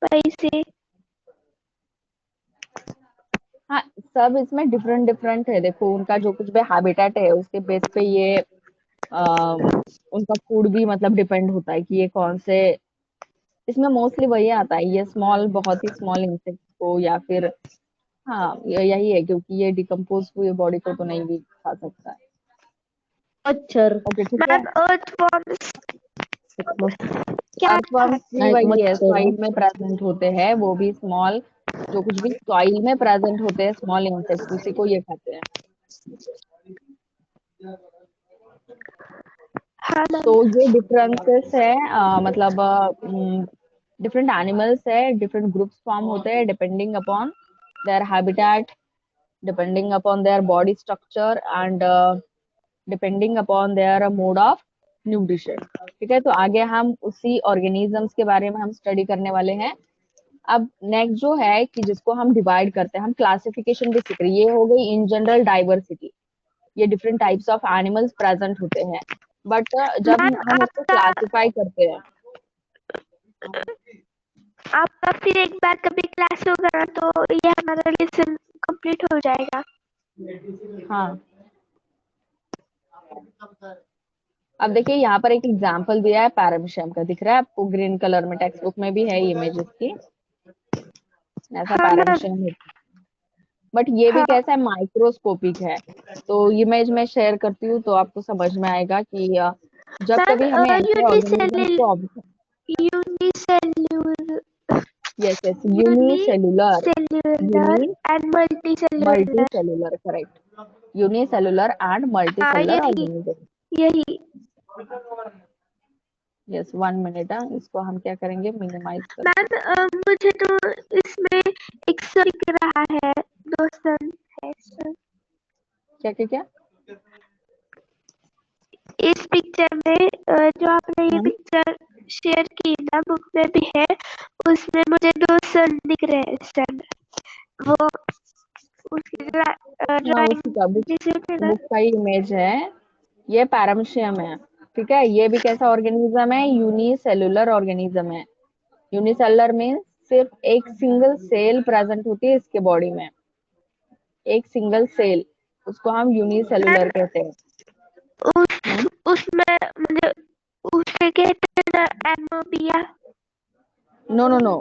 Speaker 2: पैसे
Speaker 1: हाँ, सब इसमें डिफरेंट डिफरेंट है। देखो उनका जो कुछ भी हैबिटेट है उसके बेस पे ये उनका फूड भी मतलब डिपेंड होता है कि ये कौन से, इसमें मोस्टली वही आता है, ये स्मॉल, बहुत ही स्मॉल इंसेक्ट्स को, या फिर हाँ यही है, क्योंकि ये डिकम्पोज हुई बॉडी को तो नहीं भी खा सकता है।
Speaker 3: मच्छर.
Speaker 1: ओके ठीक है।
Speaker 2: मैम अर्थवॉर्म्स क्या
Speaker 1: अर्थवर्म्स
Speaker 2: खाते
Speaker 1: भी
Speaker 3: एक
Speaker 1: वही है,
Speaker 3: मच्छर
Speaker 1: सॉइल में प्रेजेंट होते हैं, वो भी स्मॉल, जो कुछ भी सॉइल में प्रेजेंट होते हैं स्मॉल इंसेक्ट्स, उसी को ये खाते हैं।
Speaker 2: हाँ
Speaker 1: तो
Speaker 2: मैम।
Speaker 1: ये डिफरेंसेस है, मतलब डिफरेंट एनिमल्स है, डिफरेंट ग्रुप्स फॉर्म होते हैं depending upon their habitat, depending upon there body structure and depending upon there mode of nutrition. ठीक है, तो आगे हम उसी ऑर्गेनिजम्स के बारे में हम स्टडी करने वाले हैं। अब नेक्स्ट जो है कि जिसको हम डिवाइड करते हैं, हम क्लासिफिकेशन भी सीख रहे हैं। ये हो गई इन जनरल डाइवर्सिटी, ये different types of animals present होते हैं, बट जब
Speaker 2: मैम
Speaker 1: हम उसको
Speaker 2: आपका
Speaker 1: क्लासिफाई करते हैं।
Speaker 2: आपका फिर एक बार कभी क्लास होगा ना तो ये हमारा लेसन कंप्लीट हो जाएगा।
Speaker 1: हाँ, अब देखिए यहाँ पर एक एग्जांपल दिया है पैरामीशियम का, दिख रहा है आपको ग्रीन कलर में, टेक्स्ट बुक में भी है इमेज इसकी, ऐसा
Speaker 2: हाँ मैम।
Speaker 1: पैरामीशियम है। बट ये भी
Speaker 2: हाँ
Speaker 1: कैसा है, माइक्रोस्कोपिक है। तो इमेज मैं शेयर करती हूँ तो आपको समझ में आएगा कि जब
Speaker 2: मैम
Speaker 1: कभी हमें ऐसे ऑर्गेनिजम्स
Speaker 2: यूनिसेल्युलर
Speaker 1: को,
Speaker 2: unicellular
Speaker 1: yes yes, unicellular,
Speaker 2: unicellular
Speaker 1: uni
Speaker 2: and multicellular.
Speaker 1: Multicellular, correct, unicellular and
Speaker 2: हाँ
Speaker 1: मल्टीसेलुलर
Speaker 2: यही
Speaker 1: ऑर्गेनिज्म।
Speaker 2: यही।
Speaker 1: यस, 1 मिनट, इसको हम क्या करेंगे, मिनिमाइज करके।
Speaker 2: मैम मुझे तो इसमें एक सर दिख रहा है, दो सन है सर।
Speaker 1: क्या क्या क्या?
Speaker 2: इस पिक्चर में जो आपने ये
Speaker 1: हम्म,
Speaker 2: पिक्चर शेयर की ना, बुक में भी है, उसमें मुझे दो सन दिख रहे हैं सन। वो उसकी
Speaker 1: हाँ, उसी
Speaker 2: ड्राइंग
Speaker 1: का बुक,
Speaker 2: जिसे होते हैं ना।
Speaker 1: बुक का ही इमेज है। ये पैरामीशियम है, ठीक है। ये भी कैसा ऑर्गेनिज्म है, यूनिसेलुलर ऑर्गेनिज्म है। यूनिसेलुलर मीन्स सिर्फ एक सिंगल सेल प्रेजेंट होती है इसके बॉडी में, एक सिंगल सेल, उसको हम यूनिसेलुलर
Speaker 2: मैम
Speaker 1: कहते हैं।
Speaker 2: उसमें मुझे उसे कहते हैं ना एमोबिया।
Speaker 1: नो नो नो,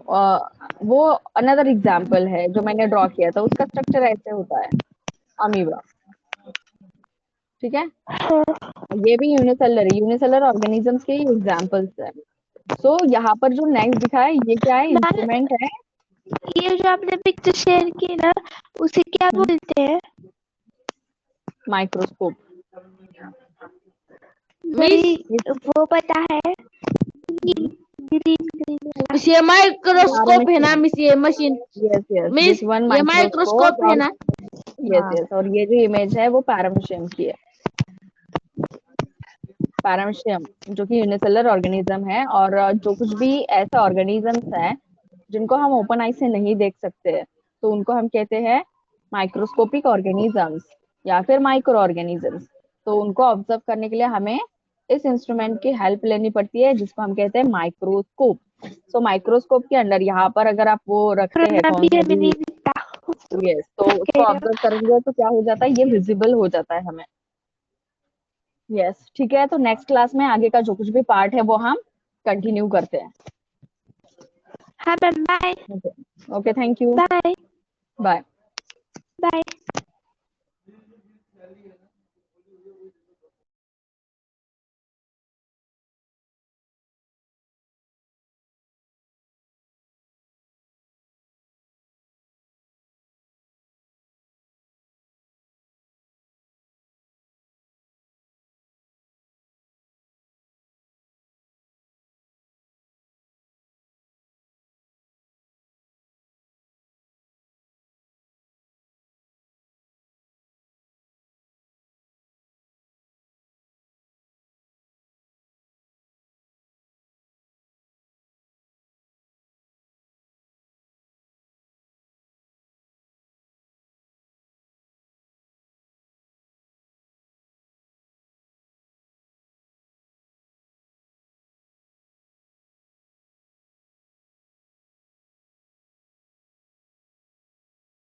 Speaker 1: वो अनदर एग्जाम्पल है जो मैंने ड्रॉ किया था, उसका स्ट्रक्चर ऐसे होता है, अमीबा, ठीक है।
Speaker 2: हाँ
Speaker 1: ये भी यूनिसेलर ऑर्गेनिजम्स के ही एग्जाम्पल्स है। सो यहाँ पर जो नेक्स्ट दिखा है, ये क्या है,
Speaker 2: मैम
Speaker 1: इंस्ट्रूमेंट है।
Speaker 2: ये जो आपने पिक्चर शेयर की ना, उसे क्या बोलते हैं?
Speaker 1: माइक्रोस्कोप।
Speaker 3: मिस,
Speaker 2: नहीं वो पता है, ग्रीन ग्रीन ग्रीन वाला।
Speaker 3: मिस ये माइक्रोस्कोप है ना
Speaker 1: पैरामीशियम,
Speaker 3: मिस, ये machine.
Speaker 1: Yes yes,
Speaker 3: miss
Speaker 1: this one
Speaker 3: ये
Speaker 1: माइक्रोस्कोप,
Speaker 3: माइक्रोस्कोप है
Speaker 1: और
Speaker 3: ना.
Speaker 1: यस
Speaker 3: हाँ.
Speaker 1: यस, और ये जो इमेज है वो पैरामीशियम की है। पैरामीशियम जो कि यूनिसेलर ऑर्गेनिज्म है, और जो कुछ भी ऐसे ऑर्गेनिजम्स हैं जिनको हम ओपन आई से नहीं देख सकते, तो उनको हम कहते हैं माइक्रोस्कोपिक ऑर्गेनिजम्स या फिर माइक्रो ऑर्गेनिजम्स। तो उनको ऑब्जर्व करने के लिए हमें इस इंस्ट्रूमेंट की हेल्प लेनी पड़ती है, जिसको हम कहते हैं माइक्रोस्कोप। सो माइक्रोस्कोप के अंदर यहाँ पर अगर आप वो रखते हैं
Speaker 2: कोरोना
Speaker 1: कौन
Speaker 2: भी
Speaker 1: सा
Speaker 2: हमें
Speaker 1: भी,
Speaker 2: नहीं दिखता।
Speaker 1: यस, तो
Speaker 2: तो
Speaker 1: उसको
Speaker 2: कह रहे
Speaker 1: ऑब्जर्व
Speaker 2: हो।
Speaker 1: करेंगे तो क्या हो जाता है, ये विजिबल हो जाता है हमें। यस ठीक है, तो नेक्स्ट क्लास में आगे का जो कुछ भी पार्ट है वो हम कंटिन्यू करते हैं।
Speaker 2: हाँ ma'am bye.
Speaker 1: Okay, okay, thank you,
Speaker 2: bye
Speaker 1: bye.
Speaker 2: Bye.